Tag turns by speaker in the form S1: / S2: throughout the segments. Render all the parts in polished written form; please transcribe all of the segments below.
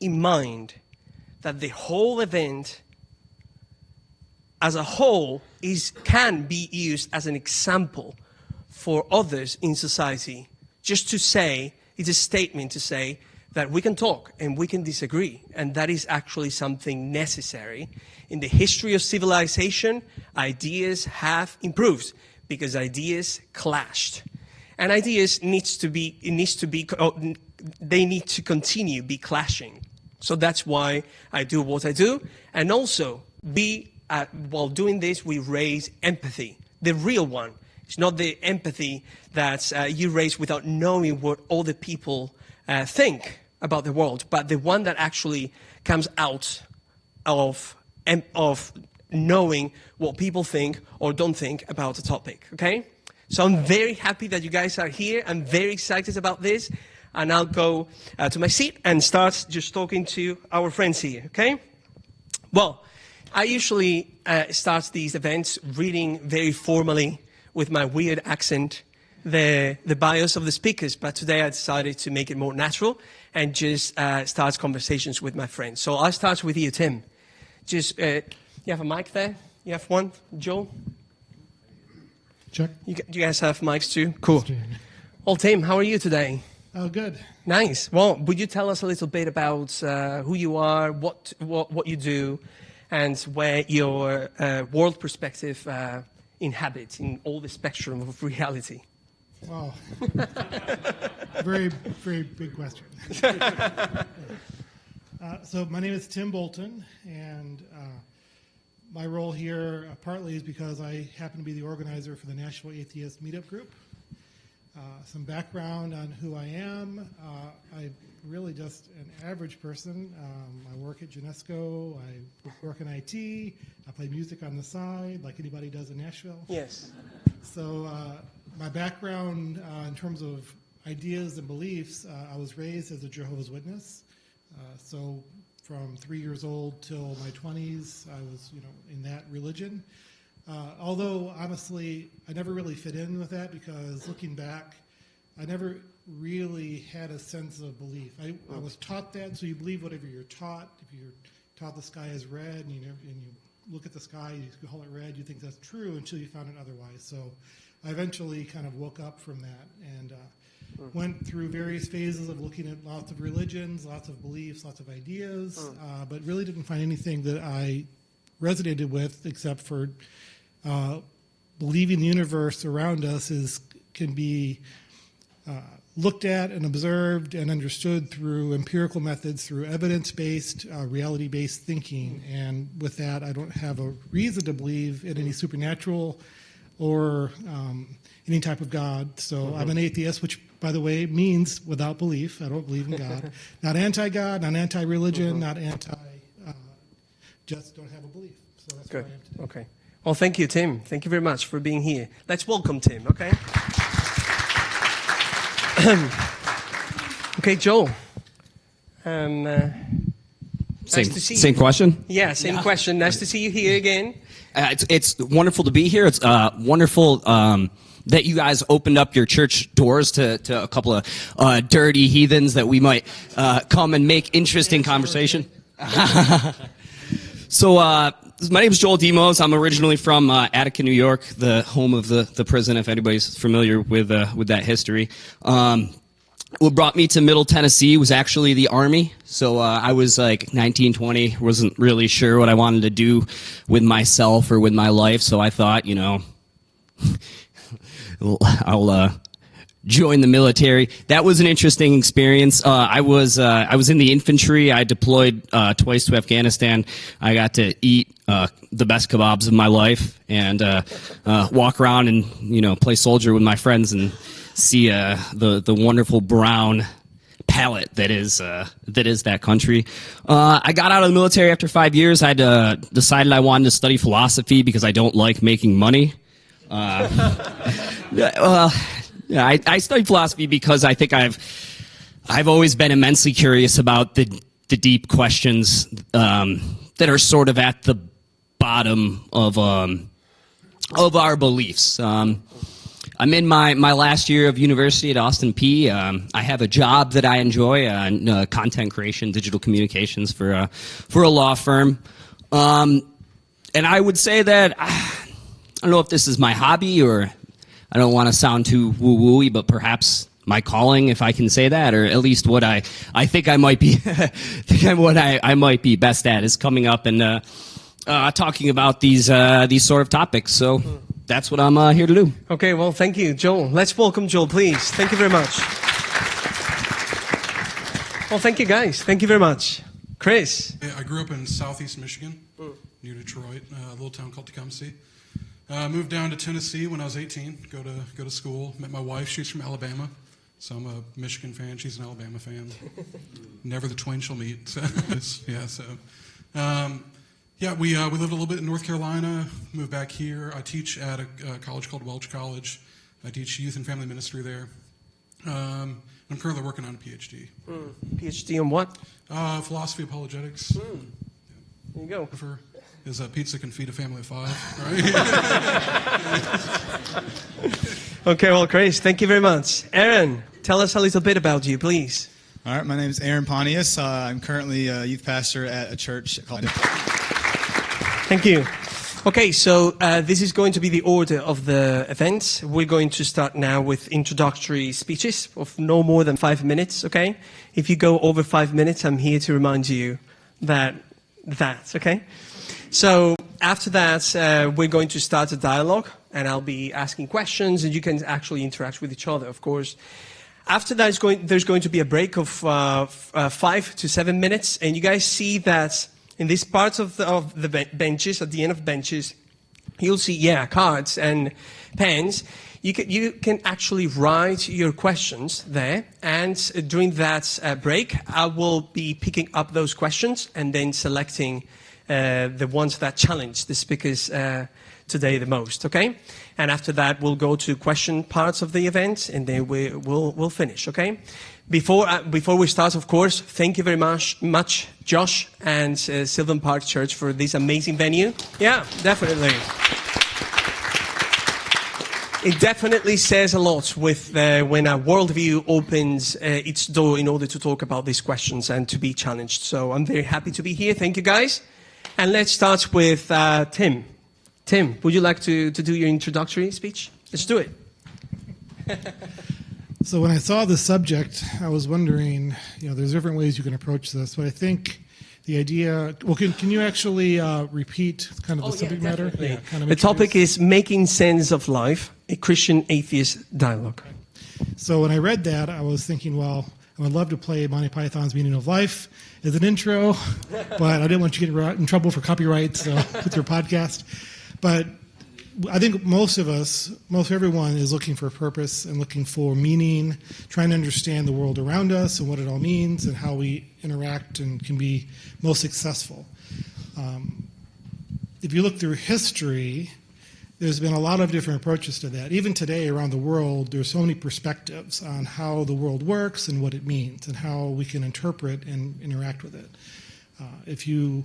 S1: in mind that the whole event as a whole can be used as an example for others in society. Just to say, it's a statement to say that we can talk and we can disagree, and that is actually something necessary. In the history of civilization, ideas have improved because ideas clashed. And ideas they need to continue be clashing. So that's why I do what I do. And also, while doing this, we raise empathy, the real one. It's not the empathy that you raise without knowing what other people think about the world, but the one that actually comes out of knowing what people think or don't think about a topic, okay? So I'm very happy that you guys are here. I'm very excited about this. And I'll go to my seat and start just talking to our friends here, okay? Well, I usually start these events reading very formally with my weird accent the bios of the speakers, but today I decided to make it more natural and just start conversations with my friends. So I'll start with you, Tim. Just, you have a mic there? You have one, Joel?
S2: Check.
S1: You guys have mics too? Cool. Well, Tim, how are you today?
S2: Oh, good.
S1: Nice. Well, would you tell us a little bit about who you are, what you do, and where your world perspective inhabits in all the spectrum of reality?
S2: Wow. Very, very big question. So my name is Tim Bolton, and my role here partly is because I happen to be the organizer for the Nashville atheist meetup group. Some background on who I am. I'm really just an average person. I work at UNESCO. I work in IT. I play music on the side, like anybody does in Nashville.
S1: Yes.
S2: So my background in terms of ideas and beliefs, I was raised as a Jehovah's Witness. So from 3 years old till my 20s, I was, in that religion. Although, honestly, I never really fit in with that because looking back, I never really had a sense of belief. I was taught that, so you believe whatever you're taught. If you're taught the sky is red and you look at the sky, you call it red, you think that's true until you found it otherwise. So I eventually kind of woke up from that and went through various phases of looking at lots of religions, lots of beliefs, lots of ideas, but really didn't find anything that I resonated with except for believing the universe around us can be looked at and observed and understood through empirical methods, through evidence-based, reality-based thinking. And with that, I don't have a reason to believe in any supernatural or any type of God. So I'm an atheist, which, by the way, means without belief. I don't believe in God. Not anti-God, not anti-religion, not just don't have a belief. So that's
S1: Good.
S2: what I am today.
S1: Okay. Well, thank you, Tim. Thank you very much for being here. Let's welcome Tim, okay? Okay, Joel. Nice to see you.
S3: Same question?
S1: Yeah, same question. Nice to see you here again.
S3: It's wonderful to be here. It's wonderful that you guys opened up your church doors to a couple of dirty heathens that we might come and make interesting conversation. So my name is Joel Diemoz. I'm originally from Attica, New York, the home of the prison, if anybody's familiar with that history. What brought me to Middle Tennessee was actually the Army. So I was like 19, 20, wasn't really sure what I wanted to do with myself or with my life. So I thought, I'll join the military. That was an interesting experience. I was in the infantry. I deployed twice to Afghanistan. I got to eat the best kebabs of my life and walk around and play soldier with my friends and see the wonderful brown palette that is that country. I got out of the military after 5 years. I decided I wanted to study philosophy because I don't like making money. Yeah, I studied philosophy because I think I've always been immensely curious about the deep questions that are sort of at the bottom of our beliefs. I'm in my last year of university at Austin P. I have a job that I enjoy, content creation, digital communications for a law firm. And I would say that, I don't know if this is my hobby or I don't want to sound too woo-woo-y, but perhaps my calling, if I can say that, or at least what I think I might be, what I might be best at is coming up and talking about these sort of topics. So that's what I'm here to do.
S1: Okay, well, thank you, Joel. Let's welcome Joel, please. Thank you very much. Well, thank you, guys. Thank you very much. Chris.
S4: I grew up in southeast Michigan, near Detroit, a little town called Tecumseh. Moved down to Tennessee when I was 18, go to school. Met my wife, she's from Alabama. So I'm a Michigan fan, she's an Alabama fan. Never the twain shall meet. So, we lived a little bit in North Carolina, moved back here. I teach at a college called Welch College. I teach youth and family ministry there. I'm currently working on a PhD.
S1: PhD on what?
S4: Philosophy apologetics.
S1: There you go.
S4: Is a pizza can feed a family of 5, right?
S1: Okay, well, Chris, thank you very much. Aaron, tell us a little bit about you, please.
S5: All right, my name is Aaron Pontious. I'm currently a youth pastor at a church called...
S1: Thank you. Okay, so this is going to be the order of the event. We're going to start now with introductory speeches of no more than 5 minutes, okay? If you go over 5 minutes, I'm here to remind you that's okay? So after that, we're going to start a dialogue, and I'll be asking questions, and you can actually interact with each other, of course. After that, there's going to be a break of 5 to 7 minutes, and you guys see that in this part of the benches, at the end of benches, you'll see, cards and pens. You can actually write your questions there, and during that break, I will be picking up those questions and then selecting the ones that challenge the speakers today the most, okay? And after that, we'll go to question parts of the event, and then we'll finish, okay? Before we start, of course, thank you very much Josh and Sylvan Park Church for this amazing venue. Yeah, definitely. It definitely says a lot with when a worldview opens its door in order to talk about these questions and to be challenged. So I'm very happy to be here. Thank you, guys. And let's start with Tim. Tim, would you like to do your introductory speech? Let's do it.
S2: So when I saw the subject, I was wondering, there's different ways you can approach this, but I think the idea, well, can you actually repeat kind of the subject matter?
S1: Yeah, the topic is making sense of life, a Christian-atheist dialogue.
S2: So when I read that, I was thinking, well, I would love to play Monty Python's Meaning of Life as an intro, but I didn't want you to get in trouble for copyright with your podcast. But I think most everyone is looking for a purpose and looking for meaning, trying to understand the world around us and what it all means and how we interact and can be most successful. If you look through history, there's been a lot of different approaches to that. Even today around the world, there's so many perspectives on how the world works and what it means and how we can interpret and interact with it. If you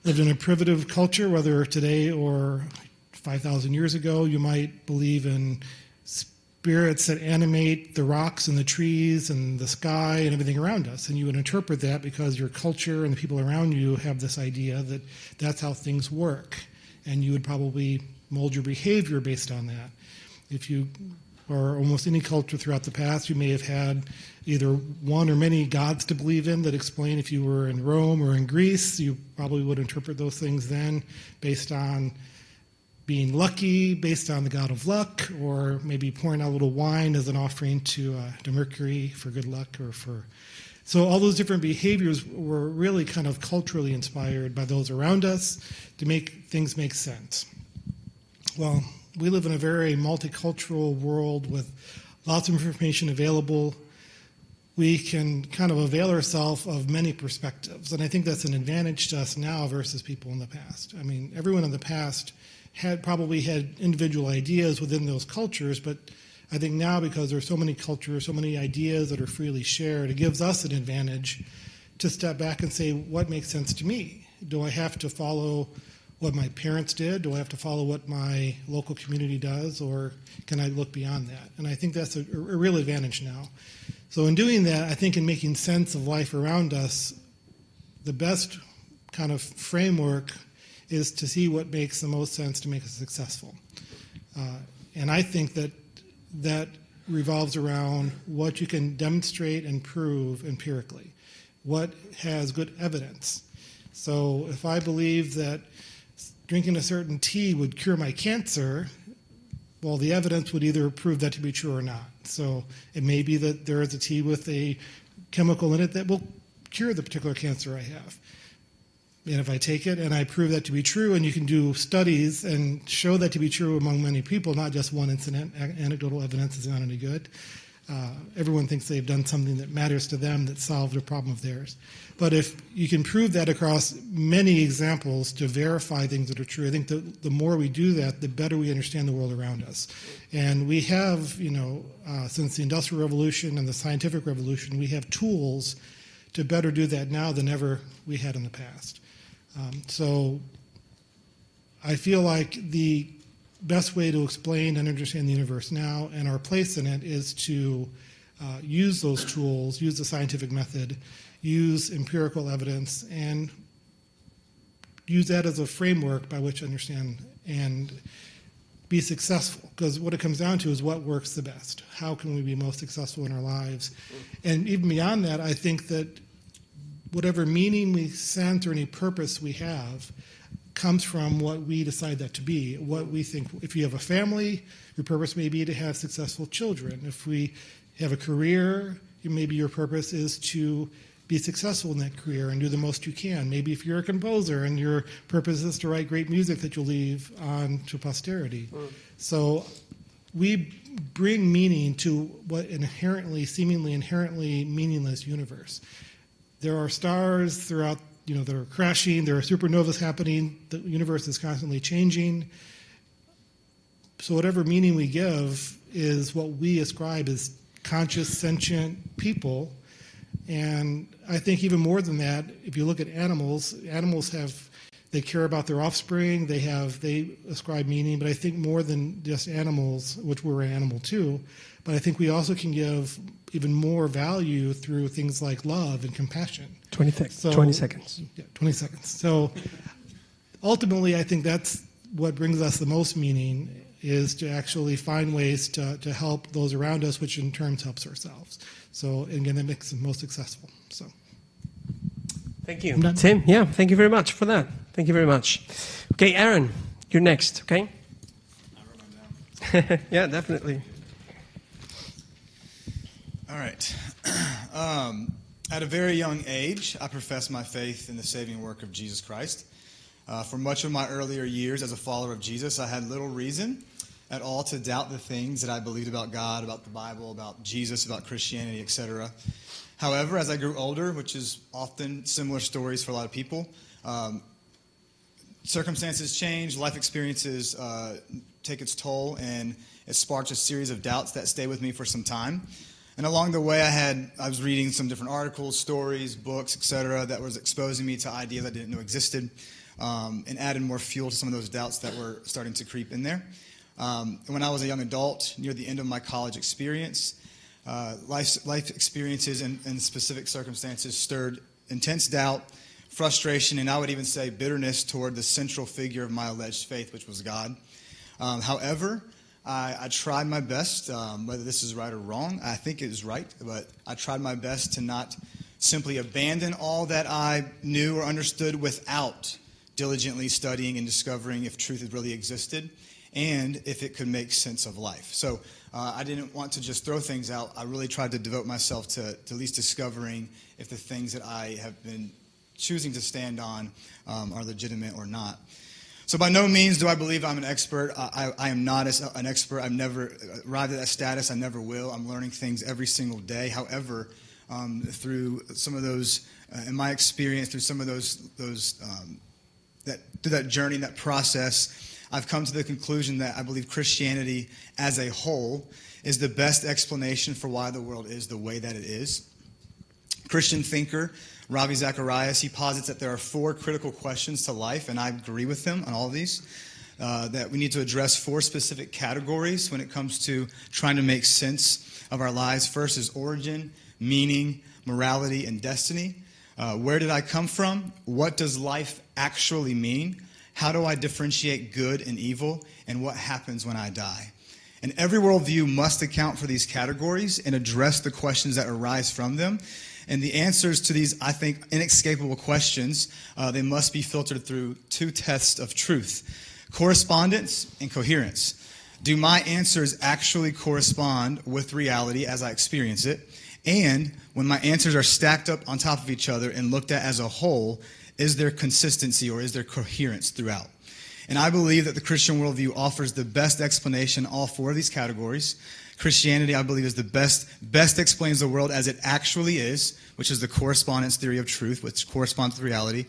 S2: lived in a primitive culture, whether today or 5,000 years ago, you might believe in spirits that animate the rocks and the trees and the sky and everything around us. And you would interpret that because your culture and the people around you have this idea that that's how things work. And you would probably mold your behavior based on that. If you or almost any culture throughout the past, you may have had either one or many gods to believe in that explain if you were in Rome or in Greece, you probably would interpret those things then based on being lucky, based on the god of luck, or maybe pouring out a little wine as an offering to Mercury for good luck or for... So all those different behaviors were really kind of culturally inspired by those around us to make things make sense. Well, we live in a very multicultural world with lots of information available. We can kind of avail ourselves of many perspectives, and I think that's an advantage to us now versus people in the past. I mean, everyone in the past probably had individual ideas within those cultures, but I think now because there's so many cultures, so many ideas that are freely shared, it gives us an advantage to step back and say, what makes sense to me? Do I have to follow what my parents did? Do I have to follow what my local community does, or can I look beyond that? And I think that's a real advantage now. So in doing that, I think in making sense of life around us, the best kind of framework is to see what makes the most sense to make us successful. And I think that revolves around what you can demonstrate and prove empirically, what has good evidence. So if I believe that drinking a certain tea would cure my cancer, well, the evidence would either prove that to be true or not. So it may be that there is a tea with a chemical in it that will cure the particular cancer I have. And if I take it and I prove that to be true, and you can do studies and show that to be true among many people, not just one incident, anecdotal evidence is not any good. Everyone thinks they've done something that matters to them that solved a problem of theirs. But if you can prove that across many examples to verify things that are true, I think the more we do that, the better we understand the world around us. And we have, since the Industrial Revolution and the Scientific Revolution, we have tools to better do that now than ever we had in the past. So I feel like the best way to explain and understand the universe now and our place in it is to use those tools, use the scientific method, use empirical evidence, and use that as a framework by which to understand and be successful. Because what it comes down to is what works the best. How can we be most successful in our lives? And even beyond that, I think that whatever meaning we sense or any purpose we have comes from what we decide that to be, what we think. If you have a family, your purpose may be to have successful children. If we have a career, maybe your purpose is to be successful in that career and do the most you can. Maybe if you're a composer and your purpose is to write great music that you'll leave on to posterity. So we bring meaning to what seemingly inherently meaningless universe. There are stars throughout, that are crashing. There are supernovas happening. The universe is constantly changing. So whatever meaning we give is what we ascribe as conscious, sentient people. And I think even more than that, if you look at animals they care about their offspring. They ascribe meaning. But I think more than just animals, which we're an animal too, but I think we also can give even more value through things like love and compassion.
S1: 20 seconds.
S2: Yeah, 20 seconds. So ultimately, I think that's what brings us the most meaning, is to actually find ways to help those around us, which in turn helps ourselves. So again, that makes us most successful. So
S1: thank you. Tim, thank you very much for that. Thank you very much. Okay, Aaron, you're next, okay? I wrote mine down. Yeah, definitely.
S5: All right. At a very young age, I professed my faith in the saving work of Jesus Christ. For much of my earlier years as a follower of Jesus, I had little reason at all to doubt the things that I believed about God, about the Bible, about Jesus, about Christianity, etc. However, as I grew older, which is often similar stories for a lot of people, circumstances change, life experiences take its toll, and it sparked a series of doubts that stay with me for some time. And along the way, I was reading some different articles, stories, books, etc., that was exposing me to ideas I didn't know existed, and added more fuel to some of those doubts that were starting to creep in there. When I was a young adult, near the end of my college experience, life experiences and specific circumstances stirred intense doubt, frustration, and I would even say bitterness toward the central figure of my alleged faith, which was God. However, I tried my best, whether this is right or wrong, I think it is right, but I tried my best to not simply abandon all that I knew or understood without diligently studying and discovering if truth really existed and if it could make sense of life. So I didn't want to just throw things out. I really tried to devote myself to at least discovering if the things that I have been choosing to stand on are legitimate or not. So by no means do I believe I'm an expert. I am not an expert. I've never arrived at that status. I never will. I'm learning things every single day. However, through some of those, in my experience, through some of through that journey, that process, I've come to the conclusion that I believe Christianity as a whole is the best explanation for why the world is the way that it is. Christian thinker Ravi Zacharias, he posits that there are 4 critical questions to life, and I agree with him on all of these, that we need to address 4 specific categories when it comes to trying to make sense of our lives. First is origin, meaning, morality, and destiny. Where did I come from? What does life actually mean? How do I differentiate good and evil? And what happens when I die? And every worldview must account for these categories and address the questions that arise from them. And the answers to these, I think, inescapable questions, they must be filtered through 2 tests of truth: correspondence and coherence. Do my answers actually correspond with reality as I experience it? And when my answers are stacked up on top of each other and looked at as a whole, is there consistency or is there coherence throughout? And I believe that the Christian worldview offers the best explanation in all 4 of these categories. Christianity, I believe, is the best explains the world as it actually is, which is the correspondence theory of truth, which corresponds to reality.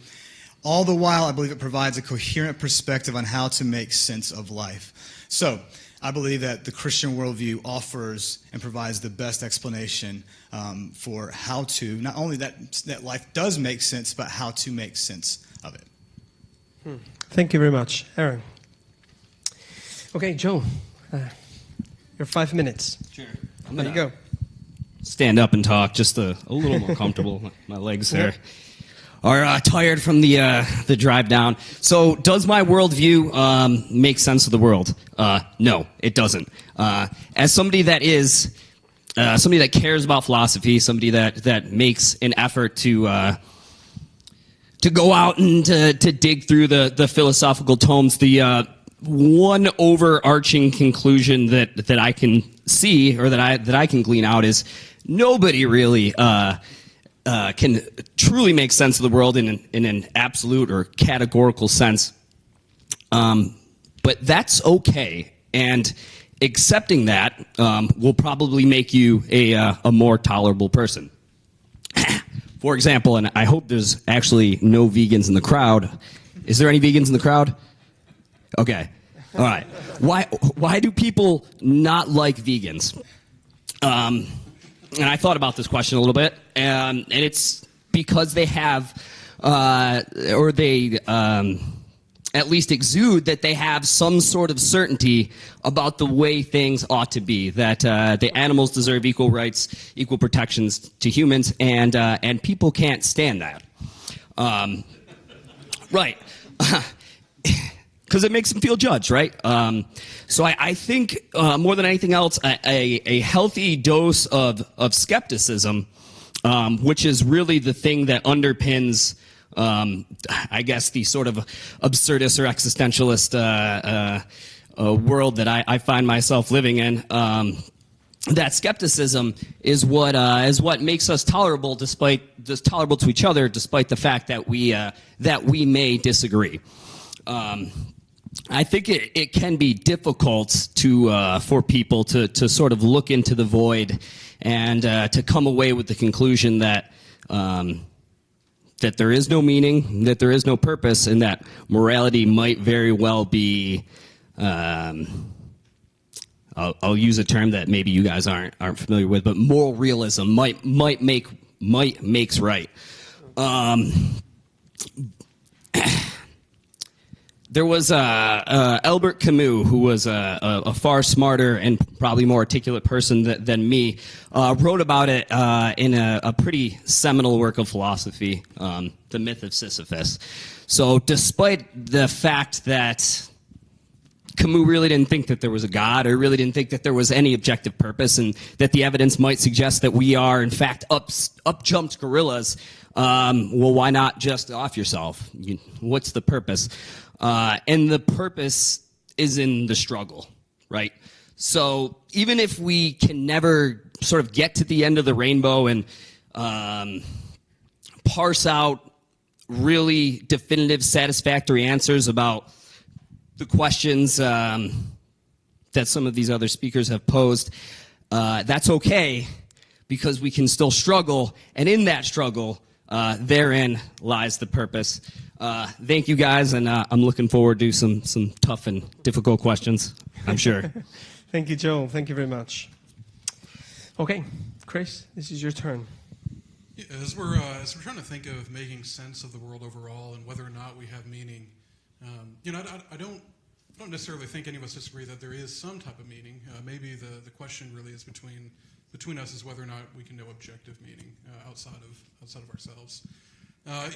S5: All the while, I believe it provides a coherent perspective on how to make sense of life. So, I believe that the Christian worldview offers and provides the best explanation for how to, not only that life does make sense, but how to make sense of it.
S1: Thank you very much, Aaron. Okay, Joe, your 5 minutes.
S3: Sure.
S1: There you go.
S3: Stand up and talk, just a little more comfortable. My legs there are tired from the drive down. So, does my worldview make sense of the world? No, it doesn't. As somebody that cares about philosophy, somebody that makes an effort to go out and to dig through the philosophical tomes, the one overarching conclusion that I can see, or that I can glean out, is nobody really can truly make sense of the world in an absolute or categorical sense. But that's okay, and accepting that will probably make you a more tolerable person. For example, and I hope there's actually no vegans in the crowd. Is there any vegans in the crowd? Okay. All right. Why do people not like vegans? And I thought about this question a little bit, and it's because they have, or they at least exude that they have some sort of certainty about the way things ought to be, that the animals deserve equal rights, equal protections to humans, and people can't stand that. Right. Because it makes them feel judged, right? So I think more than anything else, a healthy dose of skepticism, which is really the thing that underpins, I guess, the sort of absurdist or existentialist world that I find myself living in. That skepticism is what makes us tolerable to each other, despite the fact that we may disagree. I think it can be difficult for people to sort of look into the void and to come away with the conclusion that there is no meaning, that there is no purpose, and that morality might very well be. I'll use a term that maybe you guys aren't familiar with, but moral realism might makes right. There was Albert Camus, who was a far smarter and probably more articulate person than me, wrote about it in a pretty seminal work of philosophy, The Myth of Sisyphus. So despite the fact that Camus really didn't think that there was a God, or really didn't think that there was any objective purpose, and that the evidence might suggest that we are, in fact, up-jumped gorillas, well, why not just off yourself? What's the purpose? And the purpose is in the struggle, right? So even if we can never sort of get to the end of the rainbow and parse out really definitive, satisfactory answers about the questions that some of these other speakers have posed, that's okay, because we can still struggle, and in that struggle, therein lies the purpose. Thank you, guys, and I'm looking forward to some tough and difficult questions, I'm sure.
S1: Thank you, Joe. Thank you very much. Okay, Chris, this is your turn.
S4: Yeah, as we're trying to think of making sense of the world overall and whether or not we have meaning, I don't necessarily think any of us disagree that there is some type of meaning. Maybe the question really is between us is whether or not we can know objective meaning outside of ourselves.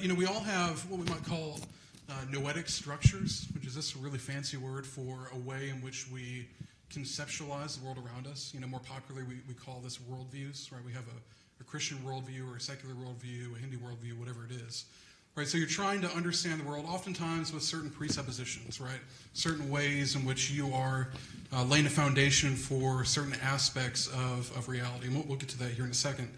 S4: We all have what we might call noetic structures, which is this really fancy word for a way in which we conceptualize the world around us. More popularly, we call this worldviews, right? We have a Christian worldview or a secular worldview, a Hindu worldview, whatever it is. Right, so you're trying to understand the world oftentimes with certain presuppositions, right? Certain ways in which you are laying a foundation for certain aspects of reality. And we'll get to that here in a second.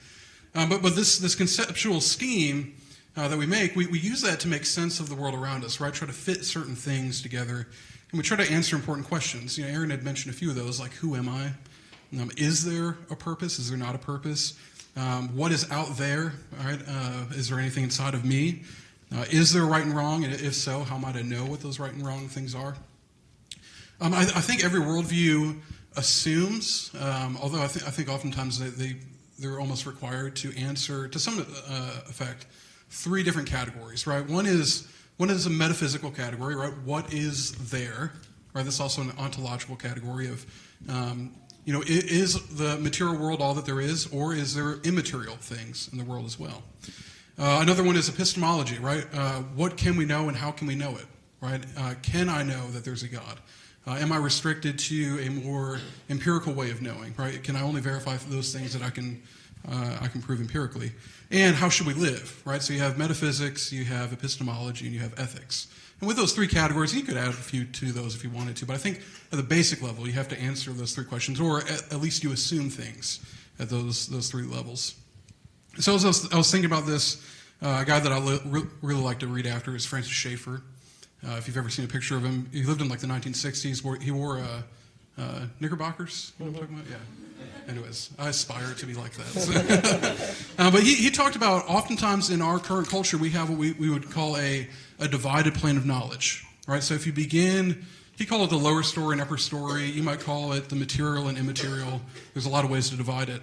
S4: But this conceptual scheme that we make, we use that to make sense of the world around us, right? Try to fit certain things together. And we try to answer important questions. Aaron had mentioned a few of those, like who am I? Is there a purpose? Is there not a purpose? What is out there? All right? Is there anything inside of me? Is there right and wrong? And if so, how might I know what those right and wrong things are? I think every worldview assumes, although I think oftentimes they're almost required to answer, to some effect, three different categories, right? One is a metaphysical category, right? What is there? Right? That's also an ontological category of, is the material world all that there is, or is there immaterial things in the world as well? Another one is epistemology, right? What can we know and how can we know it, right? Can I know that there's a God? Am I restricted to a more empirical way of knowing, right? Can I only verify those things that I can prove empirically? And how should we live, right? So you have metaphysics, you have epistemology, and you have ethics. And with those three categories, you could add a few to those if you wanted to, but I think at the basic level, you have to answer those three questions, or at least you assume things at those three levels. So as I was thinking about this, a guy that I really like to read after is Francis Schaeffer. If you've ever seen a picture of him, he lived in like the 1960s. Where he wore knickerbockers. You know what I'm talking about? Yeah. Anyways, I aspire to be like that. But he talked about oftentimes in our current culture we have what we would call a divided plane of knowledge. Right. So if you begin, he called it the lower story and upper story. You might call it the material and immaterial. There's a lot of ways to divide it.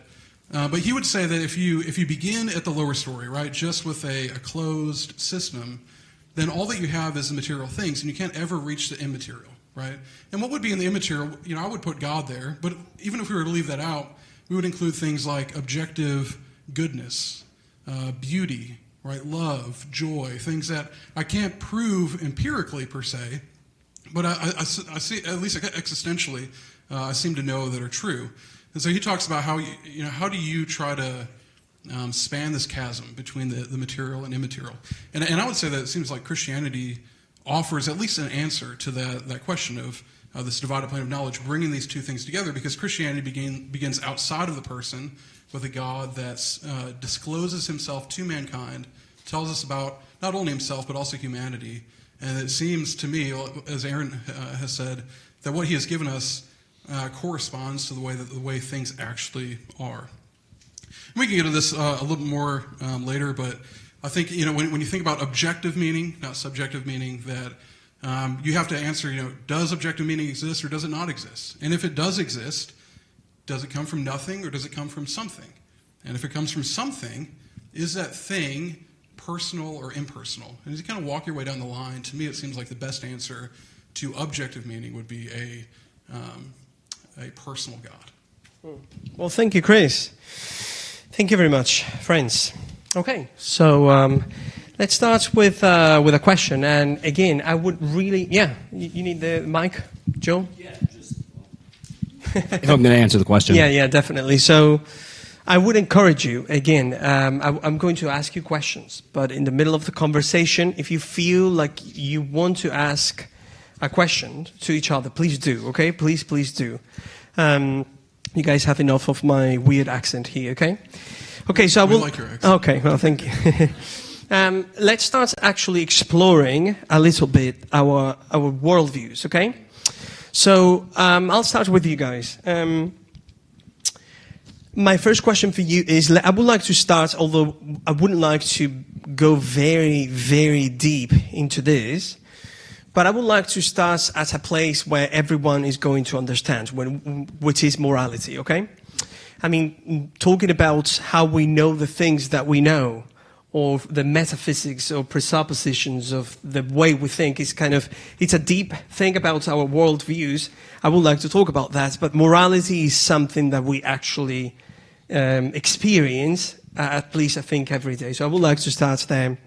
S4: But he would say that if you begin at the lower story, right, just with a closed system, then all that you have is the material things, and you can't ever reach the immaterial, right? And what would be in the immaterial? I would put God there, but even if we were to leave that out, we would include things like objective goodness, beauty, right, love, joy, things that I can't prove empirically per se, but I see, at least existentially, I seem to know that are true. And so he talks about how how do you try to span this chasm between the material and immaterial? And I would say that it seems like Christianity offers at least an answer to that question of this divided plane of knowledge, bringing these two things together, because Christianity begins outside of the person with a God that discloses himself to mankind, tells us about not only himself but also humanity. And it seems to me, as Aaron has said, that what he has given us corresponds to the way things actually are. And we can get into this a little bit more later, but I think when you think about objective meaning, not subjective meaning, that you have to answer, does objective meaning exist or does it not exist? And if it does exist, does it come from nothing or does it come from something? And if it comes from something, is that thing personal or impersonal? And as you kind of walk your way down the line, to me it seems like the best answer to objective meaning would be a personal God.
S1: Well, thank you, Chris. Thank you very much, friends. Okay, so let's start with a question. And again, I would really, you need the mic, Joe?
S3: Yeah, if I'm going to answer the question.
S1: Yeah, definitely. So I would encourage you, again, I'm going to ask you questions, but in the middle of the conversation, if you feel like you want to ask a question to each other, please do, okay? Please do. You guys have enough of my weird accent here, okay? Okay, so I will...
S4: We like your accent.
S1: Okay, well, thank you. Let's start actually exploring a little bit our worldviews, okay? So I'll start with you guys. My first question for you is, I would like to start, although I wouldn't like to go very, very deep into this, but I would like to start at a place where everyone is going to understand, which is morality, okay? I mean, talking about how we know the things that we know, or the metaphysics or presuppositions of the way we think is it's a deep thing about our worldviews. I would like to talk about that, but morality is something that we actually experience, at least I think every day. So I would like to start there.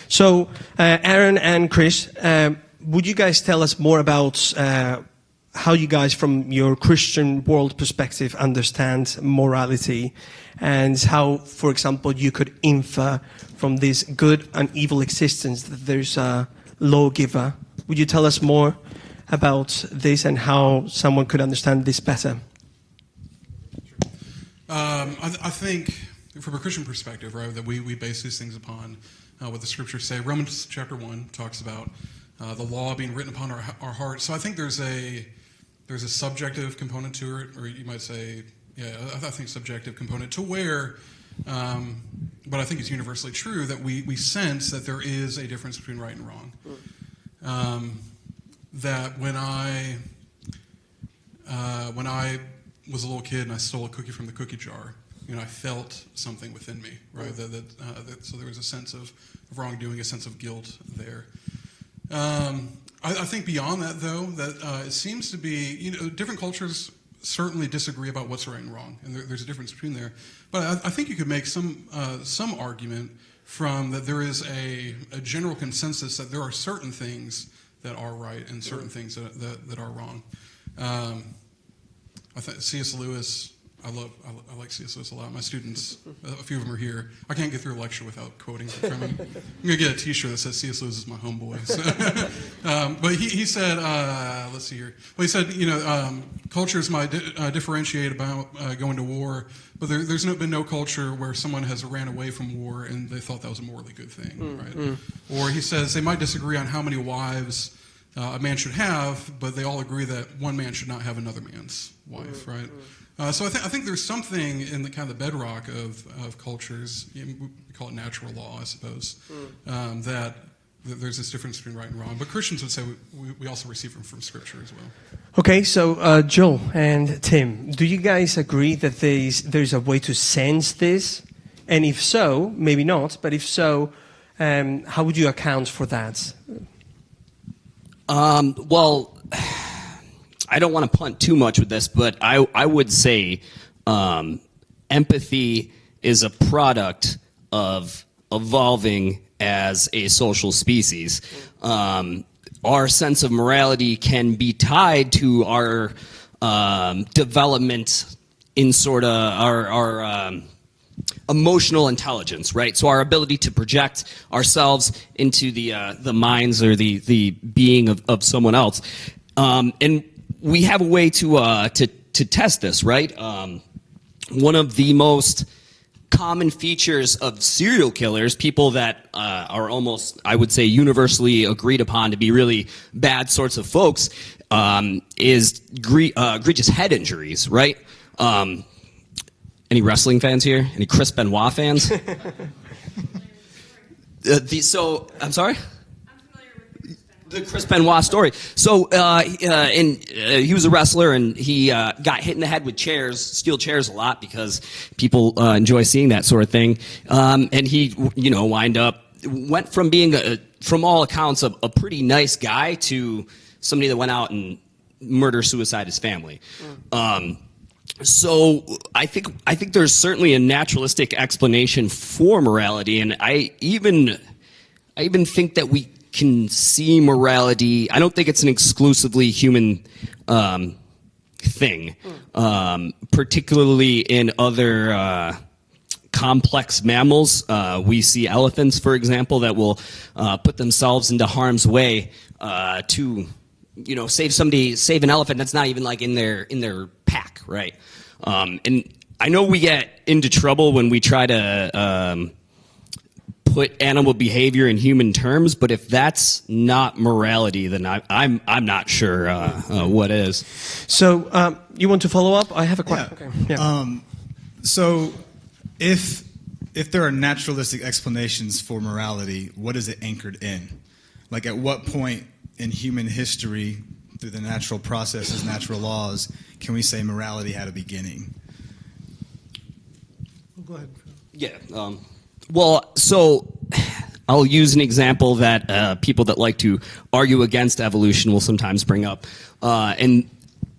S1: So Aaron and Chris, would you guys tell us more about how you guys, from your Christian world perspective, understand morality, and how, for example, you could infer from this good and evil existence that there's a lawgiver? Would you tell us more about this and how someone could understand this better?
S4: I think, from a Christian perspective, right, that we base these things upon what the Scriptures say. Romans chapter 1 talks about the law being written upon our hearts. So I think there's a subjective component to it, or you might say, I think subjective component to where, but I think it's universally true that we sense that there is a difference between right and wrong. That when I was a little kid and I stole a cookie from the cookie jar, I felt something within me, right? So there was a sense of wrongdoing, a sense of guilt there. I think beyond that, though, that it seems to be, different cultures certainly disagree about what's right and wrong, and there's a difference between there. But I think you could make some argument from that there is a general consensus that there are certain things that are right and certain things that are wrong. I think C.S. Lewis. I like C.S. Lewis a lot. My students, a few of them are here. I can't get through a lecture without quoting from him. I'm going to get a T-shirt that says C.S. Lewis is my homeboy. So, but he said, let's see here. Well, he said, cultures might differentiate about going to war, but there's been no culture where someone has ran away from war and they thought that was a morally good thing, right? Or he says they might disagree on how many wives a man should have, but they all agree that one man should not have another man's wife, right? So I think there's something in the kind of the bedrock of cultures, we call it natural law, I suppose, that there's this difference between right and wrong. But Christians would say we also receive them from Scripture as well.
S1: Okay, so Joel and Tim, do you guys agree that there's a way to sense this? And if so, maybe not, but if so, how would you account for that?
S3: Well, I don't want to punt too much with this, but I would say empathy is a product of evolving as a social species. Our sense of morality can be tied to our development in sort of our emotional intelligence, right? So our ability to project ourselves into the minds or the being of someone else, and we have a way to test this, right? One of the most common features of serial killers, people that are almost, I would say, universally agreed upon to be really bad sorts of folks, is egregious head injuries, right? Any wrestling fans here? Any Chris Benoit fans? I'm sorry? The Chris Benoit story. So, he was a wrestler, and he got hit in the head with chairs, steel chairs a lot, because people enjoy seeing that sort of thing. And he, went from being, from all accounts, a pretty nice guy to somebody that went out and murder-suicide his family. So I think there's certainly a naturalistic explanation for morality, and I even think that we can see morality. I don't think it's an exclusively human thing, particularly in other complex mammals. We see elephants, for example, that will put themselves into harm's way to, save an elephant that's not even like in their pack, right? And I know we get into trouble when we try to put animal behavior in human terms, but if that's not morality, then I'm not sure what is.
S1: So you want to follow up? I have a question.
S5: Yeah.
S1: Okay. Yeah.
S5: So if there are naturalistic explanations for morality, what is it anchored in? Like, at what point in human history, through the natural processes, natural laws, can we say morality had a beginning?
S2: go ahead.
S3: Yeah. Well, so I'll use an example that people that like to argue against evolution will sometimes bring up, and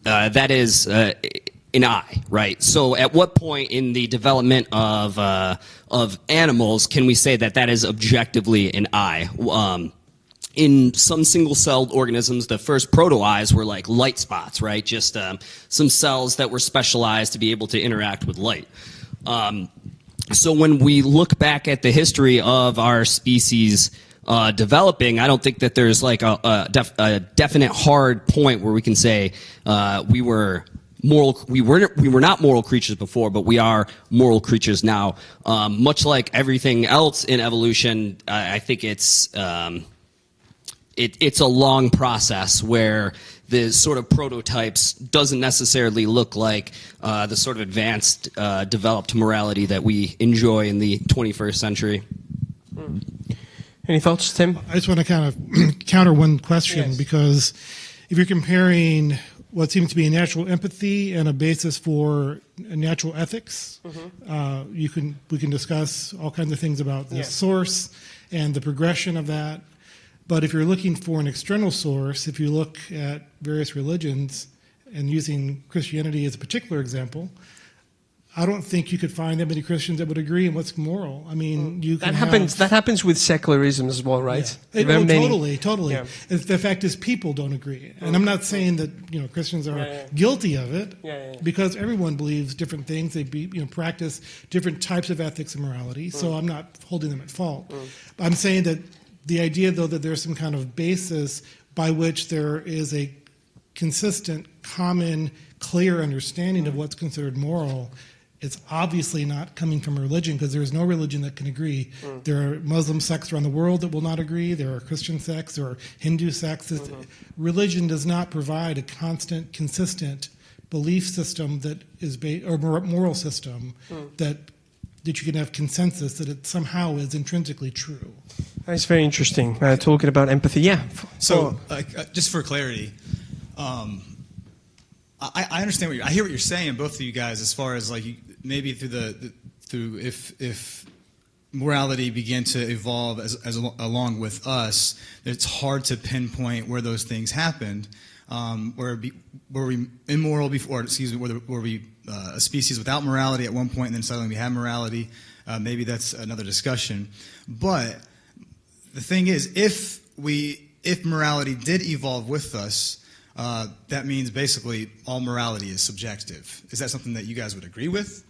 S3: that is an eye, right? So, at what point in the development of animals can we say that that is objectively an eye? In some single-celled organisms, the first proto-eyes were like light spots, right? Just some cells that were specialized to be able to interact with light. So when we look back at the history of our species developing, I don't think that there's like a definite hard point where we can say we were not moral creatures before, but we are moral creatures now. Much like everything else in evolution, I think it's a long process where the sort of prototypes doesn't necessarily look like the sort of advanced, developed morality that we enjoy in the 21st century.
S1: Any thoughts, Tim?
S2: I just want to kind of counter one question,
S1: Yes.
S2: because if you're comparing what seems to be a natural empathy and a basis for natural ethics, we can discuss all kinds of things about the source and the progression of that. But if you're looking for an external source, if you look at various religions, and using Christianity as a particular example, I don't think you could find that many Christians that would agree on what's moral. I mean, you can
S1: That happens with secularism as well, right?
S2: Yeah.
S1: There are many-
S2: Totally.
S1: Yeah.
S2: The fact is, people don't agree, and I'm not saying that Christians are guilty of it, because everyone believes different things. They practice different types of ethics and morality. So I'm not holding them at fault. I'm saying that the idea, though, that there's some kind of basis by which there is a consistent, common, clear understanding of what's considered moral, it's obviously not coming from a religion, because there is no religion that can agree. There are Muslim sects around the world that will not agree. There are Christian sects. There are Hindu sects. Religion does not provide a constant, consistent belief system that is or moral system that you can have consensus that it somehow is intrinsically true.
S1: That's very interesting. Talking about empathy,
S5: So, just for clarity, I understand I hear what you're saying, both of you guys, as far as like maybe through if morality began to evolve along with us, it's hard to pinpoint where those things happened. Were we immoral before? Were we a species without morality at one point, and then suddenly we had morality? Maybe that's another discussion. But the thing is, if morality did evolve with us, that means basically all morality is subjective. Is that something that you guys would agree with?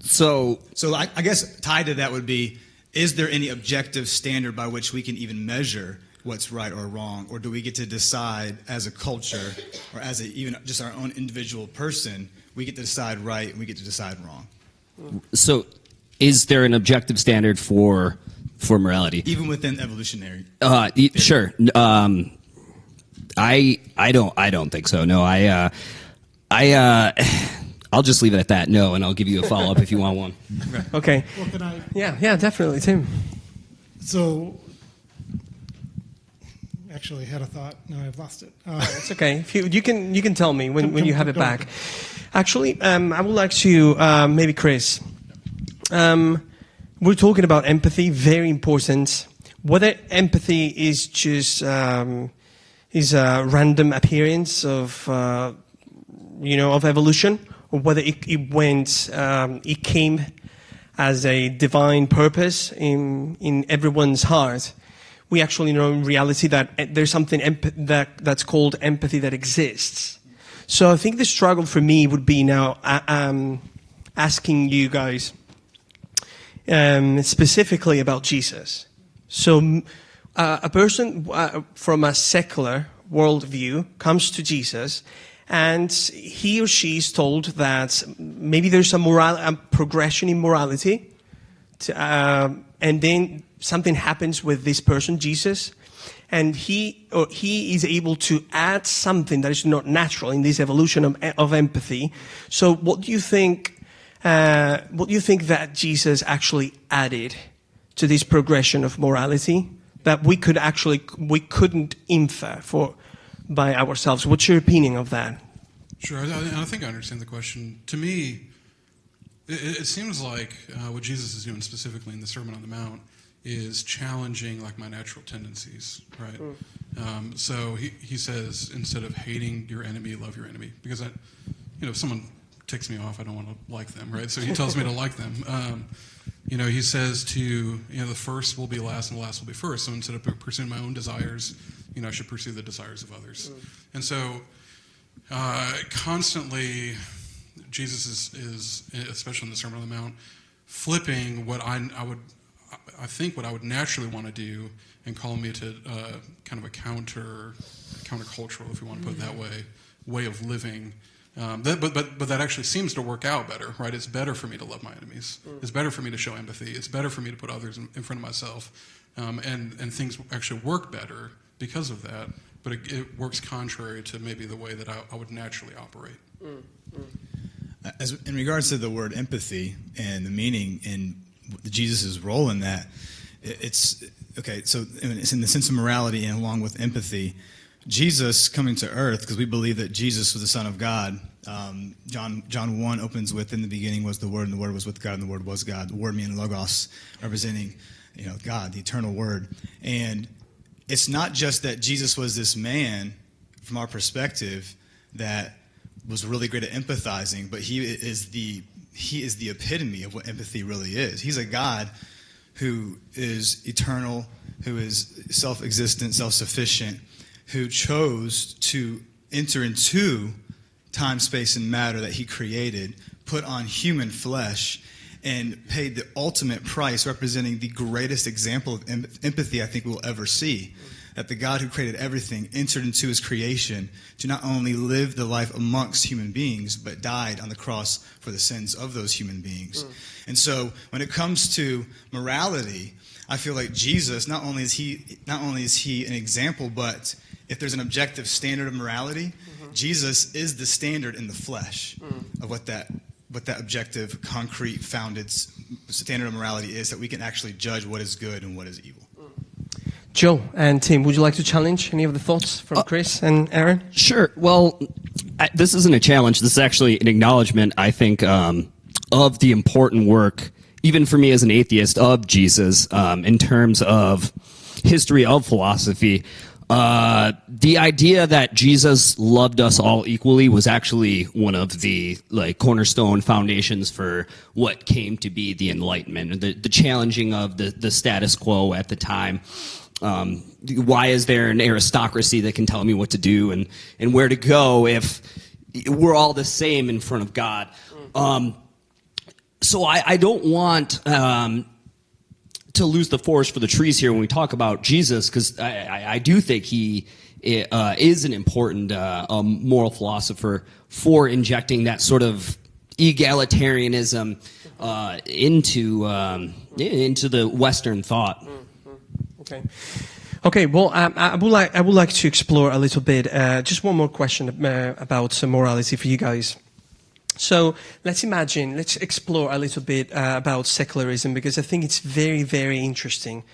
S5: So I guess tied to that would be, is there any objective standard by which we can even measure what's right or wrong, or do we get to decide as a culture, or as even just our own individual person, we get to decide right and we get to decide wrong?
S3: So, is there an objective standard for morality?
S5: Even within evolutionary?
S3: Sure. I don't think so. No, I'll just leave it at that. No, and I'll give you a follow up if you want one.
S1: Okay.
S2: Well, can I?
S1: Yeah, definitely, Tim.
S2: So, actually, I had a thought. Now I've lost it.
S1: It's okay. If you can tell me when you have it
S2: go
S1: back.
S2: ahead.
S1: Actually, I would like to maybe Chris. We're talking about empathy, very important. Whether empathy is just is a random appearance of of evolution, or whether it came as a divine purpose in everyone's heart. We actually know in reality that there's something that's called empathy that exists. So I think the struggle for me would be now asking you guys specifically about Jesus. So a person from a secular worldview comes to Jesus, and he or she is told that maybe there's a progression in morality, and then something happens with this person, Jesus, and he is able to add something that is not natural in this evolution of empathy. So what do you think that Jesus actually added to this progression of morality that we couldn't infer by ourselves? What's your opinion of that?
S4: Sure, I think I understand the question. To me, It seems like what Jesus is doing specifically in the Sermon on the Mount is challenging like my natural tendencies, right? So he says, instead of hating your enemy, love your enemy. Because if someone ticks me off, I don't want to like them, right? So he tells me to like them. He says to, the first will be last and the last will be first. So instead of pursuing my own desires, I should pursue the desires of others. And so constantly, Jesus is, especially in the Sermon on the Mount, flipping what I think what I would naturally want to do and calling me to kind of a countercultural, if you want to put it that way of living. But that actually seems to work out better, right? It's better for me to love my enemies. It's better for me to show empathy. It's better for me to put others in front of myself. And things actually work better because of that. But it works contrary to maybe the way that I would naturally operate.
S5: As in regards to the word empathy and the meaning and Jesus' role in that, it's okay. So it's in the sense of morality and along with empathy. Jesus coming to earth, because we believe that Jesus was the Son of God. John 1 opens with, in the beginning was the Word, and the Word was with God, and the Word was God. The Word meaning Logos, representing God, the eternal Word. And it's not just that Jesus was this man, from our perspective, that was really great at empathizing, but he is the epitome of what empathy really is. He's a God who is eternal, who is self-existent, self-sufficient, who chose to enter into time, space, and matter that he created, put on human flesh, and paid the ultimate price, representing the greatest example of empathy I think we'll ever see. That the God who created everything entered into his creation to not only live the life amongst human beings, but died on the cross for the sins of those human beings. And so when it comes to morality, I feel like Jesus, not only is he an example, but if there's an objective standard of morality, Jesus is the standard in the flesh of what that objective, concrete, founded standard of morality is, that we can actually judge what is good and what is evil.
S1: Joe and Tim, would you like to challenge any of the thoughts from Chris and Aaron?
S3: Sure. Well, this isn't a challenge. This is actually an acknowledgement, I think, of the important work, even for me as an atheist, of Jesus in terms of history of philosophy. The idea that Jesus loved us all equally was actually one of the cornerstone foundations for what came to be the Enlightenment, the challenging of the status quo at the time. Why is there an aristocracy that can tell me what to do and where to go if we're all the same in front of God? So I don't want to lose the forest for the trees here when we talk about Jesus, because I do think he is an important moral philosopher for injecting that sort of egalitarianism into the Western thought.
S1: Okay. Well, I would like to explore a little bit. Just one more question about morality for you guys. So let's explore a little bit about secularism, because I think it's very, very interesting.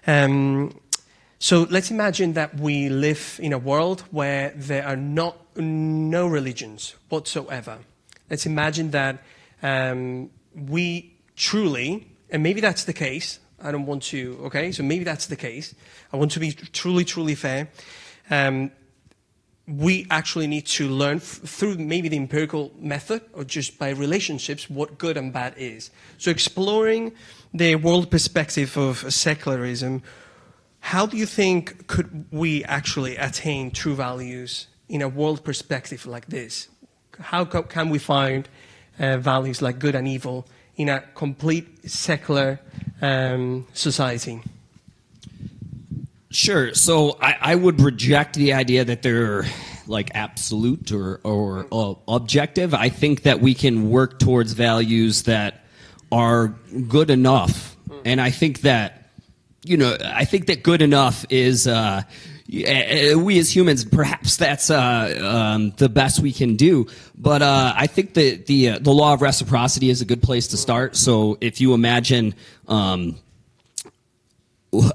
S1: So let's imagine that we live in a world where there are no religions whatsoever. Let's imagine that we truly, and maybe that's the case. I don't want to, okay? So maybe that's the case. I want to be truly, truly fair. We actually need to learn through maybe the empirical method or just by relationships what good and bad is. So exploring the world perspective of secularism, how do you think could we actually attain true values in a world perspective like this? How can we find values like good and evil in a complete secular society?
S3: Sure. So I would reject the idea that they're absolute or objective. I think that we can work towards values that are good enough, and I think that good enough is we as humans, perhaps that's the best we can do. But I think that the law of reciprocity is a good place to start. So if you imagine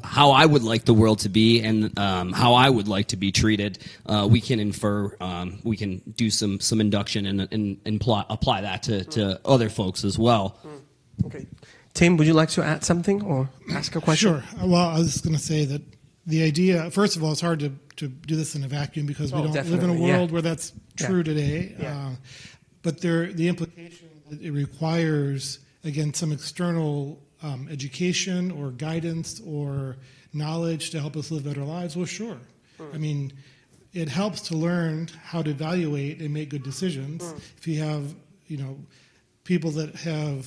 S3: how I would like the world to be and how I would like to be treated, we can infer, we can do some induction and apply that to other folks as well.
S1: Okay. Tim, would you like to add something or ask a question?
S2: Sure. Well, I was going to say that the idea, first of all, it's hard to do this in a vacuum because we don't live in a world where that's true today.
S1: Yeah.
S2: But the implication that it requires, again, some external education or guidance or knowledge to help us live better lives, well, sure. I mean, it helps to learn how to evaluate and make good decisions. If you have, people that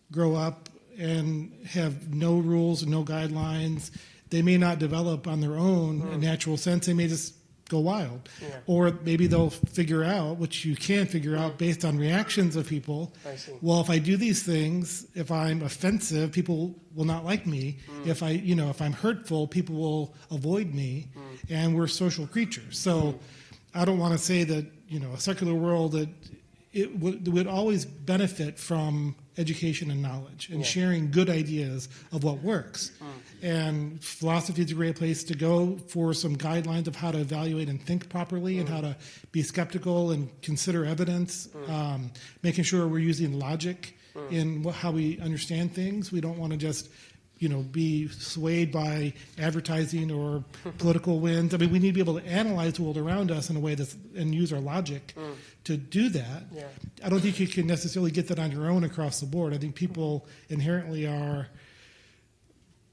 S2: grow up and have no rules and no guidelines, they may not develop on their own a natural sense. They may just go wild. Yeah. Or maybe they'll figure out, which you can figure out based on reactions of people. Well, if I do these things, if I'm offensive, people will not like me. If I'm hurtful, people will avoid me. And we're social creatures. So I don't want to say that, a secular world, that it would always benefit from education and knowledge and sharing good ideas of what works. And philosophy is a great place to go for some guidelines of how to evaluate and think properly and how to be skeptical and consider evidence, making sure we're using logic in how we understand things. We don't want to just be swayed by advertising or political winds. I mean, we need to be able to analyze the world around us in a way and use our logic to do that. Yeah. I don't think you can necessarily get that on your own across the board. I think people inherently are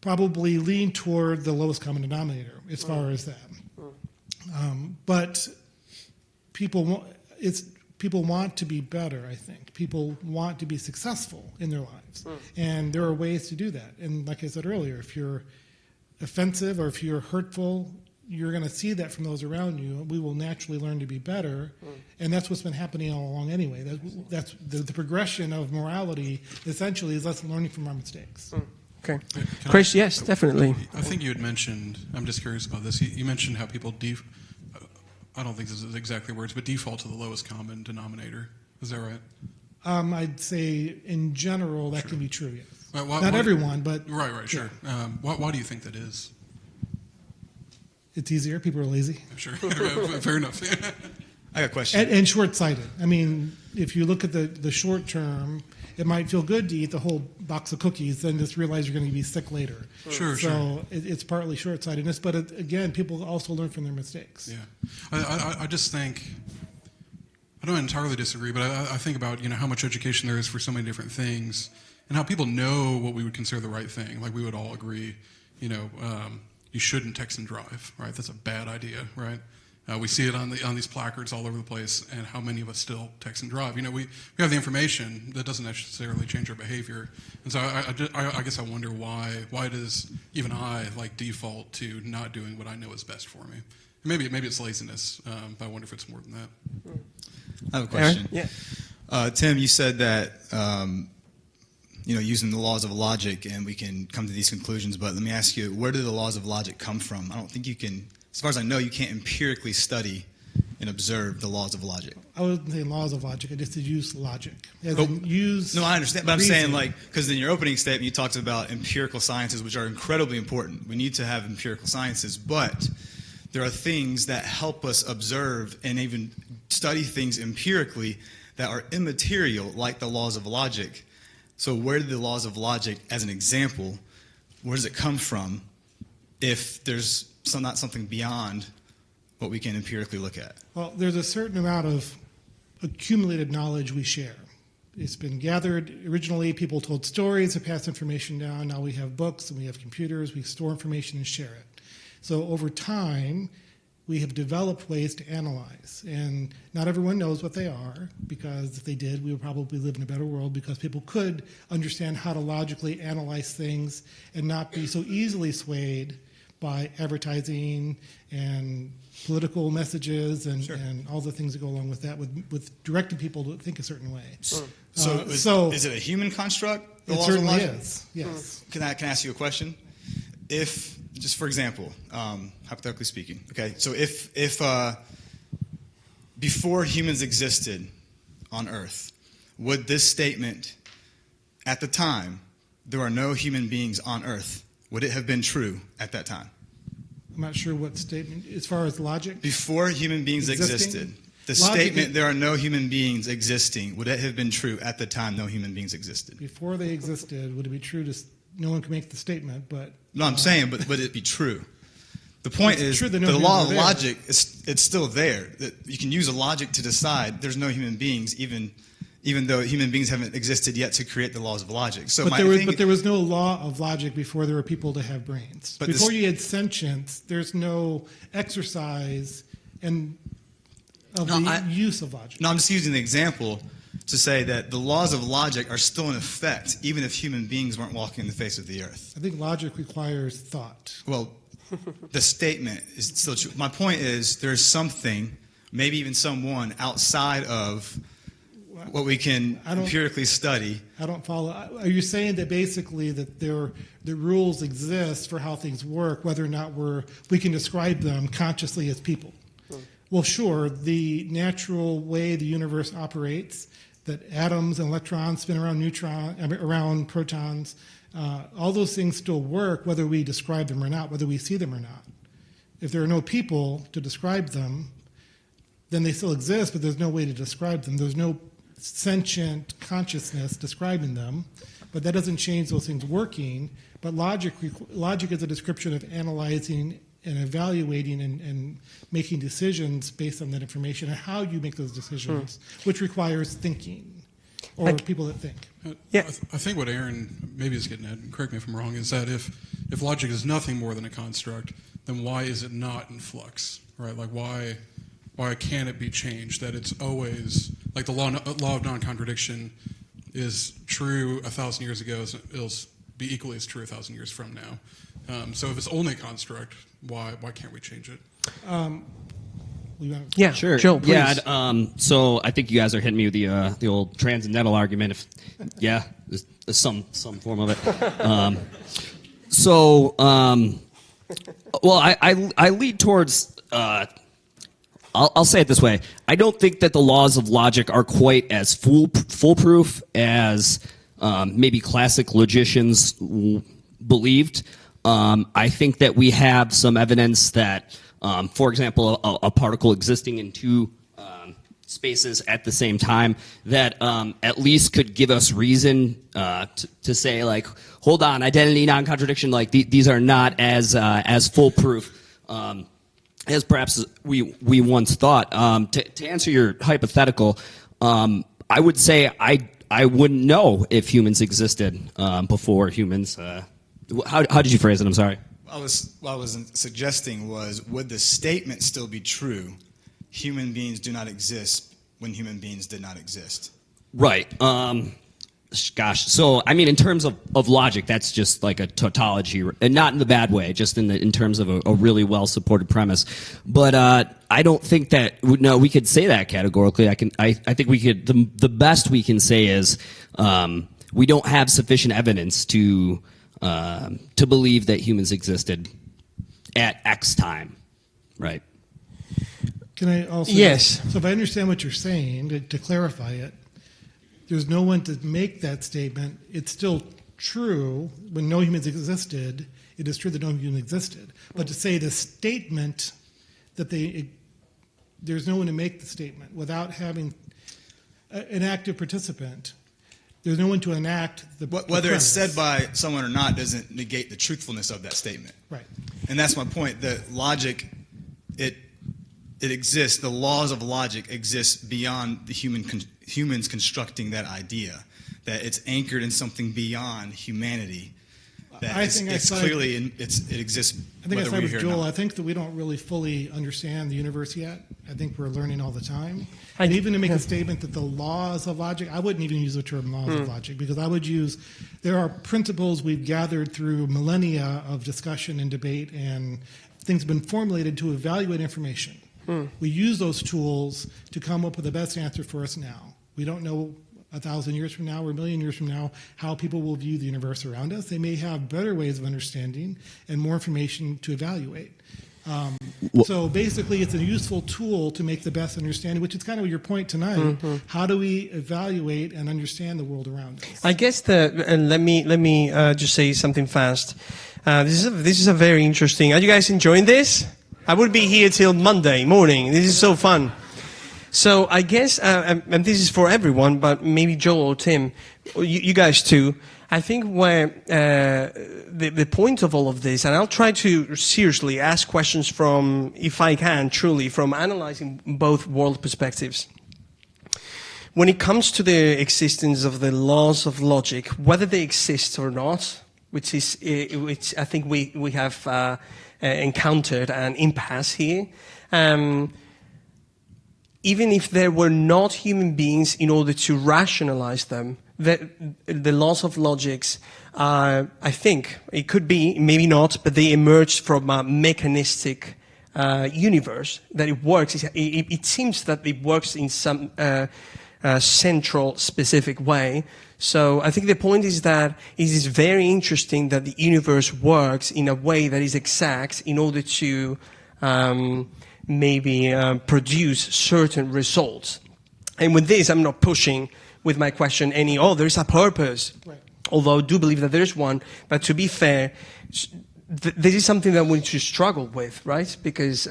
S2: probably lean toward the lowest common denominator as far as that. But people want to be better, I think. People want to be successful in their lives. And there are ways to do that. And like I said earlier, if you're offensive or if you're hurtful, you're going to see that from those around you. We will naturally learn to be better. And that's what's been happening all along anyway. That's the progression of morality, essentially, is us learning from our mistakes.
S1: Okay. Chris, yes, definitely.
S4: I think you had mentioned, I'm just curious about this, you mentioned how people I don't think this is exactly words, but default to the lowest common denominator. Is that right?
S2: I'd say in general that can be true, yes.
S4: Not
S2: everyone, but...
S4: Right, sure.
S2: Yeah.
S4: Why do you think that is?
S2: It's easier. People are lazy.
S4: Sure. Fair enough.
S5: I got a question.
S2: And short-sighted. I mean, if you look at the short term, it might feel good to eat the whole box of cookies, then just realize you're going to be sick later.
S4: Sure.
S2: It's partly short-sightedness, but again, people also learn from their mistakes.
S4: Yeah. I just think, I don't entirely disagree, but I think about how much education there is for so many different things, and how people know what we would consider the right thing. Like we would all agree, you shouldn't text and drive, right? That's a bad idea, right? We see it on these placards all over the place, and how many of us still text and drive? We have the information that doesn't necessarily change our behavior, and so I guess I wonder why does even I default to not doing what I know is best for me? Maybe it's laziness, but I wonder if it's more than that.
S5: I have a question.
S1: Aaron? Yeah.
S5: Tim, you said that using the laws of logic, and we can come to these conclusions. But let me ask you, where do the laws of logic come from? I don't think you can. As far as I know, you can't empirically study and observe the laws of logic. I
S2: wouldn't say laws of logic. I just use logic.
S5: No, I understand. But I'm saying, because in your opening statement, you talked about empirical sciences, which are incredibly important. We need to have empirical sciences, but there are things that help us observe and even study things empirically that are immaterial, like the laws of logic. So where do the laws of logic, as an example, where does it come from if there's not something beyond what we can empirically look at?
S2: Well, there's a certain amount of accumulated knowledge we share. It's been gathered. Originally, people told stories to pass information down. Now we have books and we have computers. We store information and share it. So over time, we have developed ways to analyze. And not everyone knows what they are, because if they did, we would probably live in a better world, because people could understand how to logically analyze things and not be so easily swayed by advertising and political messages and all the things that go along with that, with directing people to think a certain way.
S5: So is it a human construct?
S2: It certainly is, yes.
S5: Can I ask you a question? If, just for example, hypothetically speaking, okay, so if before humans existed on Earth, would this statement, at the time, there are no human beings on Earth, would it have been true at that time?
S2: I'm not sure what statement, as far as logic.
S5: Before human beings existed, the
S2: Logic
S5: statement, there are no human beings existing, would it have been true at the time no human beings existed?
S2: Before they existed, would it be true to, no one can make the statement, but...
S5: No, I'm saying, but would it be true? The point is,
S2: true that
S5: the
S2: no
S5: law of
S2: humans are there.
S5: logic, it's still there. That you can use a logic to decide there's no human beings, even though human beings haven't existed yet to create the laws of logic. So
S2: But there was no law of logic before there were people to have brains.
S5: But
S2: Before
S5: this-
S2: you had sentience, there's no exercise and of
S5: No,
S2: the use of logic.
S5: No, I'm just using the example to say that the laws of logic are still in effect, even if human beings weren't walking the face of the earth.
S2: I think logic requires thought.
S5: Well, the statement is still true. My point is there's something, maybe even someone outside of what we can
S2: I don't-
S5: empirically study.
S2: I don't follow. Are you saying that basically that the rules exist for how things work, whether or not we can describe them consciously as people? Well, sure, the natural way the universe operates, that atoms and electrons spin around protons, all those things still work whether we describe them or not, whether we see them or not. If there are no people to describe them, then they still exist, but there's no way to describe them. There's no sentient consciousness describing them, but that doesn't change those things working. But logic is a description of analyzing and evaluating and making decisions based on that information and how you make those decisions, which requires thinking or people that think.
S1: Yeah.
S4: I think what Aaron maybe is getting at, and correct me if I'm wrong, is that if logic is nothing more than a construct, then why is it not in flux, right? Like why can't it be changed? That it's always, like the law of non-contradiction is true 1,000 years ago, it'll be equally as true 1,000 years from now. So if it's only a construct, why can't we change it?
S1: Yeah,
S3: Sure.
S1: Joe, please.
S3: Yeah. So I think you guys are hitting me with the old transcendental argument. There's some form of it. Well, I lead towards. I'll say it this way. I don't think that the laws of logic are quite as foolproof as maybe classic logicians believed. I think that we have some evidence that, for example, a particle existing in two spaces at the same time that at least could give us reason to say, like, hold on, identity, non-contradiction, like these are not as foolproof as perhaps we once thought. To answer your hypothetical, I would say I wouldn't know if humans existed before humans. How did you phrase it? I'm sorry.
S5: What I was suggesting was, would the statement still be true? Human beings do not exist when human beings did not exist.
S3: Right. Gosh. So, I mean, in terms of logic, that's just like a tautology, and not in the bad way, just in terms of a really well-supported premise. But I don't think that, no, we could say that categorically. I think we could, the best we can say is we don't have sufficient evidence to believe that humans existed at X time. Right.
S2: Can I also?
S1: Yes.
S2: So if I understand what you're saying, to clarify it, there's no one to make that statement. It's still true when no humans existed. It is true that no humans existed. But to say the statement that there's no one to make the statement without having an active participant. There's no one to enact the
S5: Whether it's said
S2: premise.
S5: by someone or not doesn't negate the truthfulness of that statement.
S2: Right.
S5: And that's my point, that logic, it exists, the laws of logic exist beyond the humans constructing that idea, that it's anchored in something beyond humanity, that it exists
S2: I think I
S5: whether
S2: side
S5: we're
S2: with
S5: here or
S2: Joel.
S5: not.
S2: I think that we don't really fully understand the universe yet. I think we're learning all the time. And even to make a statement that the laws of logic, I wouldn't even use the term laws of logic, because I would use, there are principles we've gathered through millennia of discussion and debate, and things have been formulated to evaluate information. We use those tools to come up with the best answer for us now. We don't know 1,000 years from now or 1,000,000 years from now how people will view the universe around us. They may have better ways of understanding and more information to evaluate. So basically, it's a useful tool to make the best understanding, which is kind of your point tonight. How do we evaluate and understand the world around us?
S1: I guess and let me just say something fast. This is a very interesting. Are you guys enjoying this? I would be here till Monday morning. This is so fun. So I guess, and this is for everyone, but maybe Joel or Tim, or you guys too. I think where the point of all of this, and I'll try to seriously ask questions from, if I can, truly, from analyzing both world perspectives. When it comes to the existence of the laws of logic, whether they exist or not, which I think we have encountered an impasse here. Even if there were not human beings in order to rationalize them, the laws of logics, I think, it could be, maybe not, but they emerged from a mechanistic universe, that it works. It seems that it works in some central, specific way. So I think the point is that it is very interesting that the universe works in a way that is exact in order to maybe produce certain results. And with this, I'm not pushing with my question there's a purpose. Right. Although I do believe that there's one. But to be fair, this is something that we need to struggle with, right? Because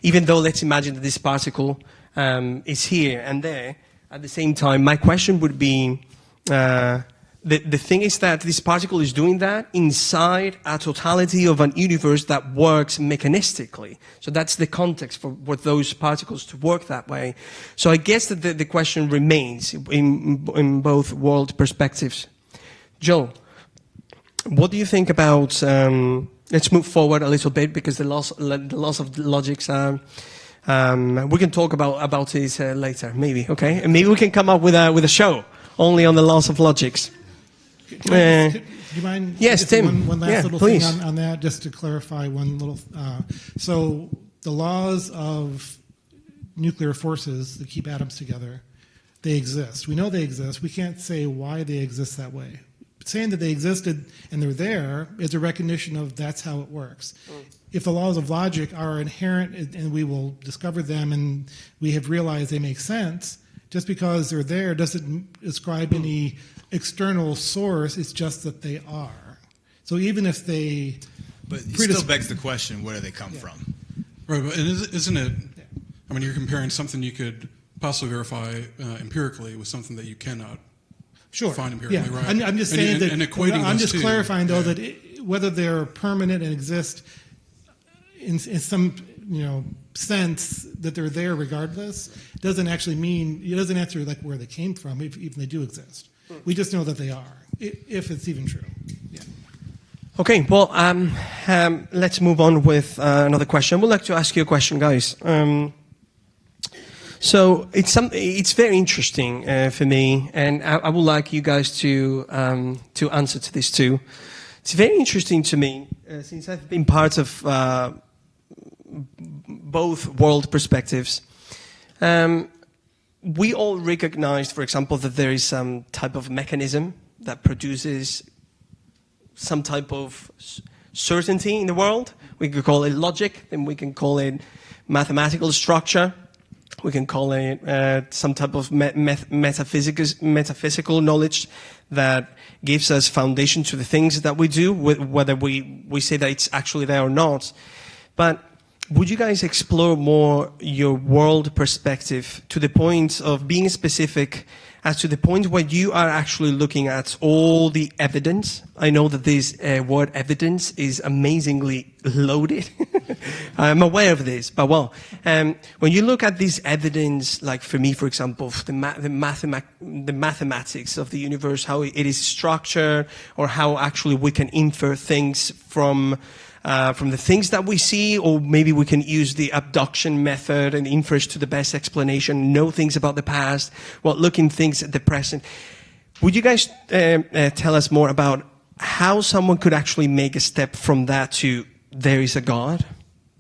S1: even though, let's imagine that this particle is here and there, at the same time, my question would be, the thing is that this particle is doing that inside a totality of an universe that works mechanistically. So that's the context for those particles to work that way. So I guess that the question remains in both world perspectives. Joe, what do you think about, let's move forward a little bit because the laws of logics, we can talk about this later, maybe, okay? And maybe we can come up with a show only on the laws of logics.
S2: Do you mind?
S1: Yes, Tim.
S2: One last little
S1: please.
S2: thing on that, just to clarify one little. So the laws of nuclear forces that keep atoms together, they exist. We know they exist. We can't say why they exist that way. Saying that they existed and they're there is a recognition of that's how it works. If the laws of logic are inherent and we will discover them and we have realized they make sense, just because they're there doesn't ascribe any external source. It's just that they are. So even if they...
S5: But it still begs the question, where do they come from?
S4: Right, but isn't it... I mean, you're comparing something you could possibly verify empirically with something that you cannot find empirically, right?
S2: I'm just saying that...
S4: And equating
S2: I'm just clarifying, though,
S4: yeah.
S2: that whether they're permanent and exist in some sense that they're there regardless doesn't actually mean... It doesn't answer like where they came from, if even they do exist. We just know that they are, if it's even true. Yeah.
S1: Okay, well, let's move on with another question. I would like to ask you a question, guys. So it's very interesting for me, and I would like you guys to answer to this too. It's very interesting to me since I've been part of both world perspectives. We all recognize, for example, that there is some type of mechanism that produces some type of certainty in the world. We could call it logic, then we can call it mathematical structure. We can call it some type of metaphysical knowledge that gives us foundation to the things that we do, whether we say that it's actually there or not. But would you guys explore more your world perspective to the point of being specific as to the point where you are actually looking at all the evidence? I know that this word evidence is amazingly loaded. I'm aware of this, but when you look at this evidence, like for me, for example, the mathematics of the universe, how it is structured, or how actually we can infer things from the things that we see, or maybe we can use the abduction method and inference to the best explanation, know things about the past, while looking things at the present. Would you guys tell us more about how someone could actually make a step from that to there is a God?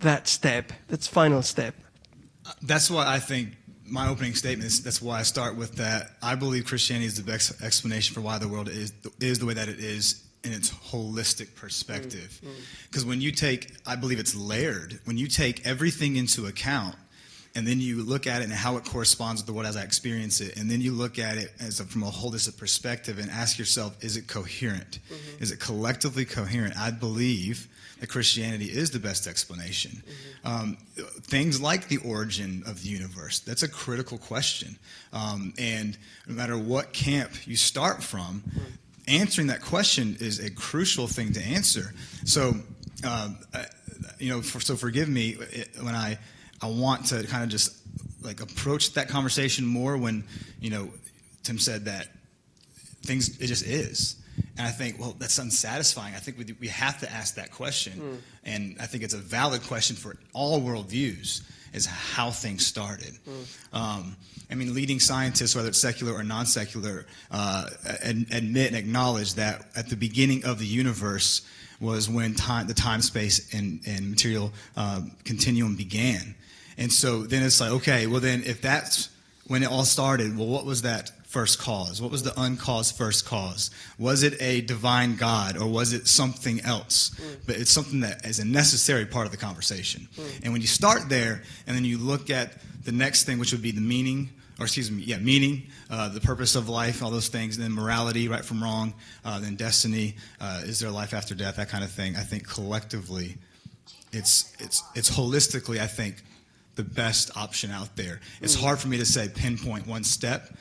S1: That step, that's final step.
S5: That's why I think my opening statement that's why I start with that. I believe Christianity is the best explanation for why the world is the way that it is in its holistic perspective. Because when you take, I believe it's layered, when you take everything into account, and then you look at it and how it corresponds with the world as I experience it, and then you look at it from a holistic perspective and ask yourself, is it coherent? Is it collectively coherent? I believe that Christianity is the best explanation. Things like the origin of the universe, that's a critical question. And no matter what camp you start from, answering that question is a crucial thing to answer. So, so forgive me when I want to kind of just like approach that conversation more when, Tim said that it just is. And I think, well, that's unsatisfying. I think we have to ask that question. And I think it's a valid question for all worldviews, is how things started. Leading scientists, whether it's secular or non-secular, admit and acknowledge that at the beginning of the universe was when the time, space, and material continuum began. And so then it's like, okay, well then if that's when it all started, well, what was that first cause? What was the uncaused first cause? Was it a divine God, or was it something else? But it's something that is a necessary part of the conversation. And when you start there, and then you look at the next thing, which would be the meaning, the purpose of life, all those things, and then morality, right from wrong, then destiny, is there life after death, that kind of thing. I think collectively, it's holistically, I think, the best option out there. It's hard for me to say pinpoint one step,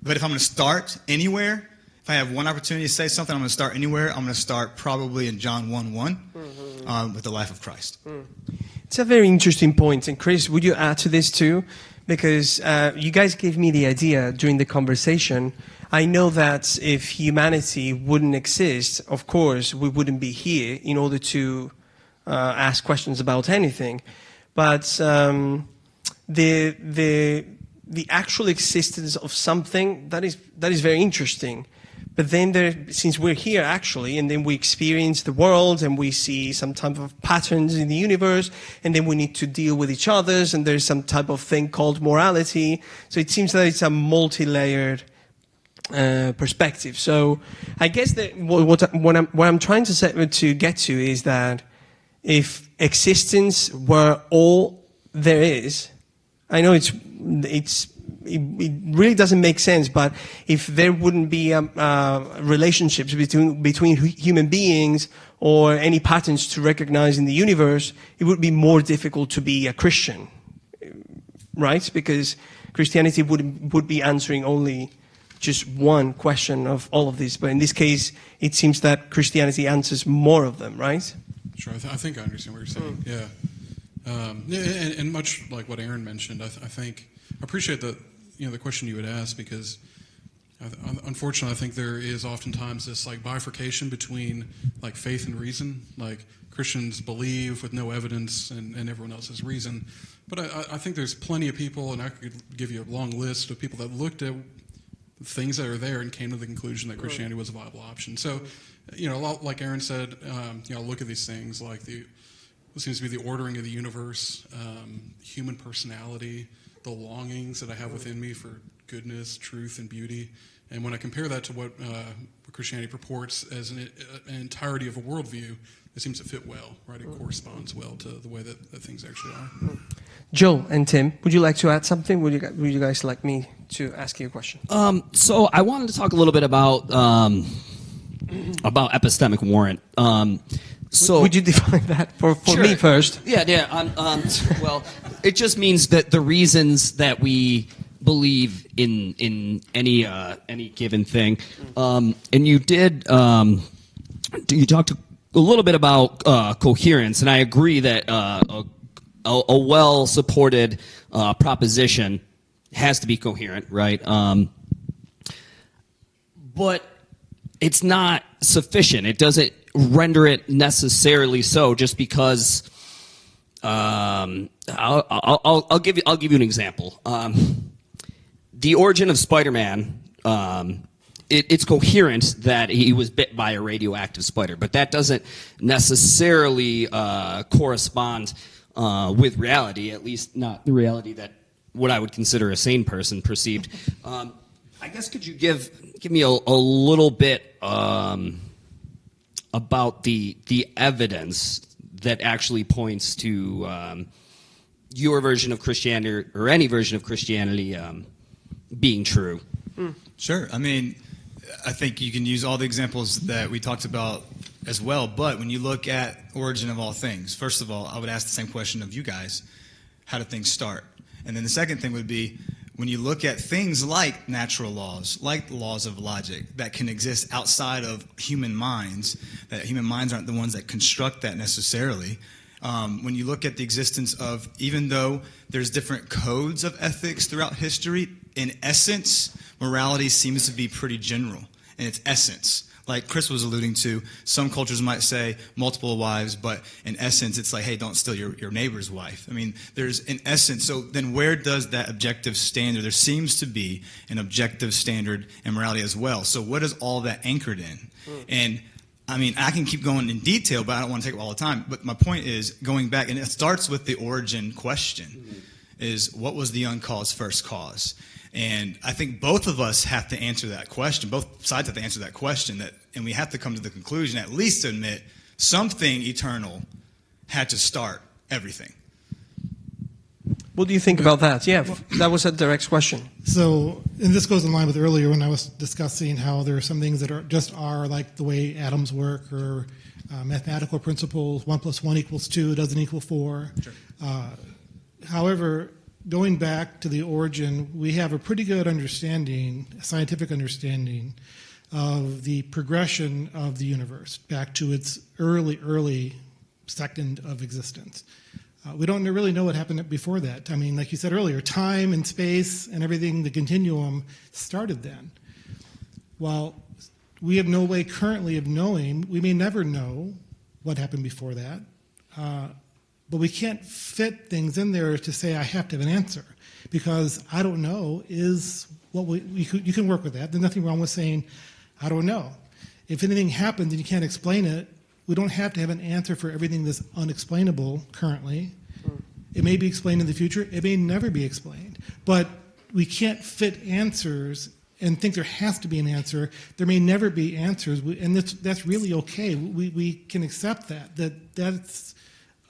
S5: but if I'm going to start anywhere, if I have one opportunity to say something, I'm going to start anywhere. I'm going to start probably in John 1:1 with the life of Christ.
S1: It's a very interesting point. And Chris, would you add to this too? Because you guys gave me the idea during the conversation. I know that if humanity wouldn't exist, of course, we wouldn't be here in order to ask questions about anything. But the actual existence of something, that is very interesting. But then since we're here actually, and then we experience the world and we see some type of patterns in the universe, and then we need to deal with each other, and there's some type of thing called morality. So it seems that it's a multi-layered perspective. So I guess that what I'm trying to get to is that if existence were all there is, I know it really doesn't make sense, but if there wouldn't be relationships between human beings or any patterns to recognize in the universe, it would be more difficult to be a Christian, right? Because Christianity would be answering only just one question of all of this. But in this case, it seems that Christianity answers more of them, right?
S4: Sure, I think I understand what you're saying. Yeah, and much like what Aaron mentioned, I think I appreciate the question you would ask, because unfortunately I think there is oftentimes this like bifurcation between like faith and reason. Like Christians believe with no evidence, and everyone else has reason. But I think there's plenty of people, and I could give you a long list of people that looked at things that are there and came to the conclusion that Christianity was a viable option. So, a lot like Aaron said, look at these things like what seems to be the ordering of the universe, human personality, the longings that I have within me for goodness, truth, and beauty. And when I compare that to what Christianity purports as an entirety of a worldview, it seems to fit well, right? It corresponds well to the way that things actually are.
S1: Joe and Tim, would you like to add something? Would you guys like me to ask you a question?
S3: So I wanted to talk a little bit about epistemic warrant. So
S1: would you define that for
S3: sure.
S1: me first?
S3: Yeah. Well, it just means that the reasons that we believe in any given thing, and you did you talked a little bit about coherence, and I agree that a well-supported proposition has to be coherent, right? But it's not sufficient. It doesn't render it necessarily so, just because. I'll give you an example. The origin of Spider-Man. It's coherent that he was bit by a radioactive spider, but that doesn't necessarily correspond with reality, at least not the reality that what I would consider a sane person perceived. I guess could you give me a little bit about the evidence that actually points to your version of Christianity or any version of Christianity being true.
S5: Sure. I mean, I think you can use all the examples that we talked about as well. But when you look at origin of all things, first of all, I would ask the same question of you guys. How did things start? And then the second thing would be, when you look at things like natural laws, like laws of logic that can exist outside of human minds, that human minds aren't the ones that construct that necessarily. When you look at the existence of, even though there's different codes of ethics throughout history, in essence, morality seems to be pretty general in its essence. Like Chris was alluding to, some cultures might say multiple wives, but in essence, it's like, hey, don't steal your neighbor's wife. I mean, there's an essence. So then where does that objective standard, there seems to be an objective standard in morality as well. So what is all that anchored in? And I mean, I can keep going in detail, but I don't want to take up all the time. But my point is, going back, and it starts with the origin question, is what was the uncaused first cause? And I think both of us have to answer that question. Both sides have to answer that question, and we have to come to the conclusion, at least to admit, something eternal had to start everything.
S1: What do you think about that? Yeah, that was a direct question.
S2: So, and this goes in line with earlier when I was discussing how there are some things that are like the way atoms work, or mathematical principles, 1 + 1 = 2, doesn't equal 4.
S5: Sure.
S2: However, going back to the origin, we have a pretty good understanding, a scientific understanding, of the progression of the universe back to its early second of existence. We don't really know what happened before that. I mean, like you said earlier, time and space and everything, the continuum, started then. While we have no way currently of knowing, we may never know what happened before that, but we can't fit things in there to say, I have to have an answer, because I don't know is what you can work with that. There's nothing wrong with saying, I don't know. If anything happens and you can't explain it, we don't have to have an answer for everything that's unexplainable currently. It may be explained in the future. It may never be explained. But we can't fit answers and think there has to be an answer. There may never be answers, and that's really okay. We can accept that's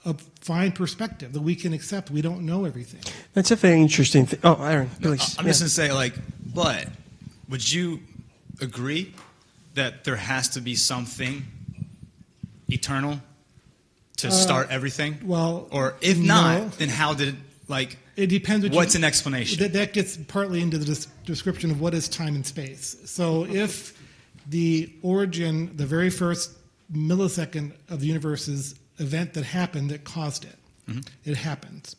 S2: a fine perspective, that we can accept. We don't know everything.
S1: That's a very interesting thing. Oh, Aaron, please.
S5: I'm just going to say, but would you agree that there has to be something eternal to start everything?
S2: Well,
S5: or if
S2: no.
S5: not, then how did it,
S2: it depends.
S5: What's an explanation?
S2: That gets partly into the description of what is time and space. So if the origin, the very first millisecond of the universe's event that happened that caused it, it happens.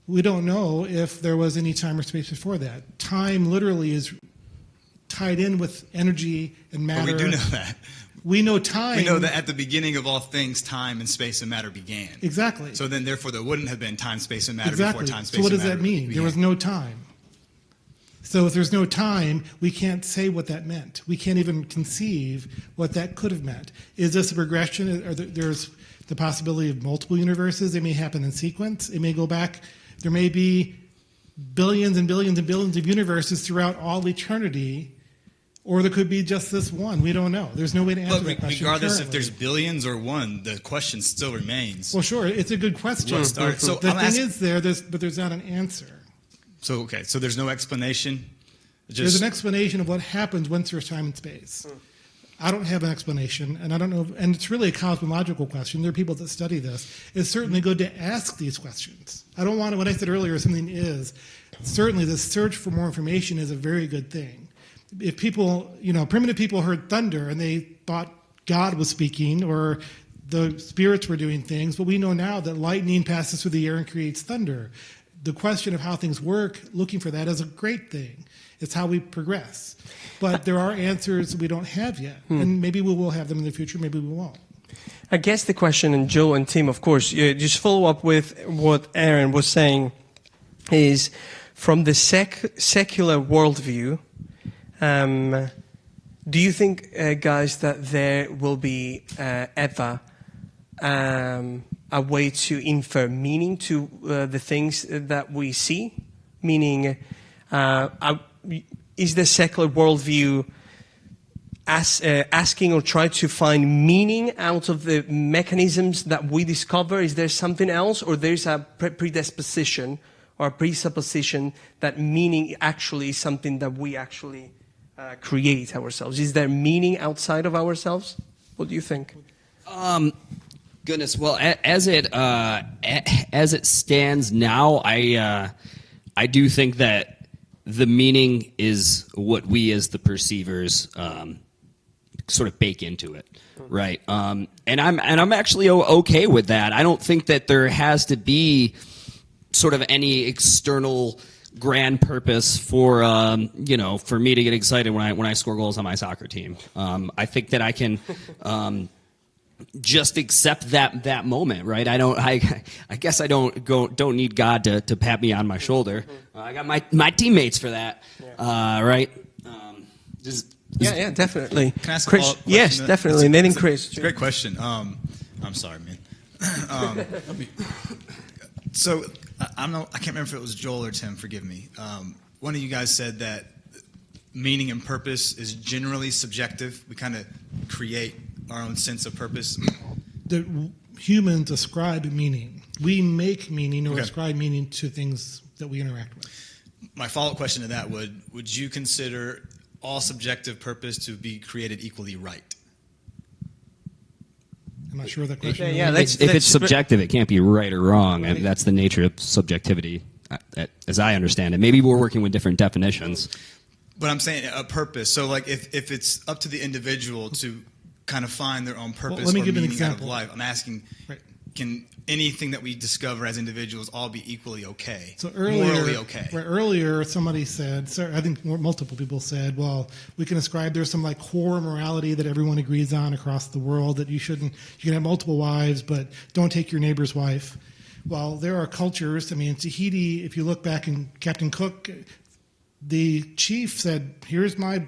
S2: We don't know if there was any time or space before that. Time literally is tied in with energy and matter.
S5: But we do know that.
S2: We know time.
S5: We know that at the beginning of all things, time and space and matter began.
S2: Exactly.
S5: So then, therefore, there wouldn't have been time, space, and matter
S2: exactly.
S5: before time, space,
S2: so what
S5: and
S2: does
S5: matter
S2: that mean?
S5: began.
S2: There was no time. So if there's no time, we can't say what that meant. We can't even conceive what that could have meant. Is this a progression? There's the possibility of multiple universes. They may happen in sequence. It may go back. There may be billions and billions and billions of universes throughout all eternity. Or there could be just this one. We don't know. There's no way to answer that question.
S5: Regardless
S2: currently.
S5: if there's billions or one, the question still remains.
S2: Well, sure, it's a good question.
S5: So
S2: the thing is but there's not an answer.
S5: So there's no explanation?
S2: There's an explanation of what happens once there's time and space. I don't have an explanation, and I don't know, and it's really a cosmological question. There are people that study this. It's certainly good to ask these questions. I don't want to, what I said earlier, something is, certainly the search for more information is a very good thing. If people, primitive people heard thunder and they thought God was speaking or the spirits were doing things, but we know now that lightning passes through the air and creates thunder. The question of how things work, looking for that is a great thing. It's how we progress. But there are answers we don't have yet, and maybe we will have them in the future, maybe we won't.
S1: I guess the question, and Joe and Tim, of course, just follow up with what Aaron was saying, is from the secular worldview, do you think, guys, that there will be ever a way to infer meaning to the things that we see? Meaning, is the secular worldview asking or try to find meaning out of the mechanisms that we discover? Is there something else, or there's a predisposition or a presupposition that meaning actually is something that we actually create ourselves? Is there meaning outside of ourselves? What do you think?
S3: Goodness, well, as it stands now, I do think that the meaning is what we as the perceivers sort of bake into it, right? And I'm actually okay with that. I don't think that there has to be sort of any external grand purpose for for me to get excited when I score goals on my soccer team. I think that I can just accept that moment, right? I guess I don't need God to pat me on my shoulder. I got my teammates for that, right?
S1: Yeah, definitely.
S5: Can I ask a
S1: Chris,
S5: follow-up
S1: yes,
S5: question?
S1: definitely. And then Chris.
S5: It's a great question. I'm sorry, man. So I can't remember if it was Joel or Tim. Forgive me. One of you guys said that meaning and purpose is generally subjective. We kind of create our own sense of purpose.
S2: The humans ascribe meaning. We make meaning or
S5: Okay.
S2: ascribe meaning to things that we interact with.
S5: My follow-up question to that would you consider all subjective purpose to be created equally right?
S2: I'm not sure of that question.
S1: Yeah,
S3: If it's subjective, it can't be right or wrong, and that's the nature of subjectivity, as I understand it. Maybe we're working with different definitions.
S5: But I'm saying a purpose. So, like, if it's up to the individual to kind of find their own purpose
S2: let me
S5: or
S2: give an
S5: meaning out of
S2: example.
S5: life, I'm asking,
S2: Right.
S5: can anything that we discover as individuals all be equally okay?
S2: So earlier,
S5: morally okay?
S2: right, earlier somebody said, I think multiple people said, well, we can ascribe there's some like core morality that everyone agrees on across the world that you can have multiple wives, but don't take your neighbor's wife. Well, there are cultures. I mean, in Tahiti, if you look back in Captain Cook, the chief said, here's my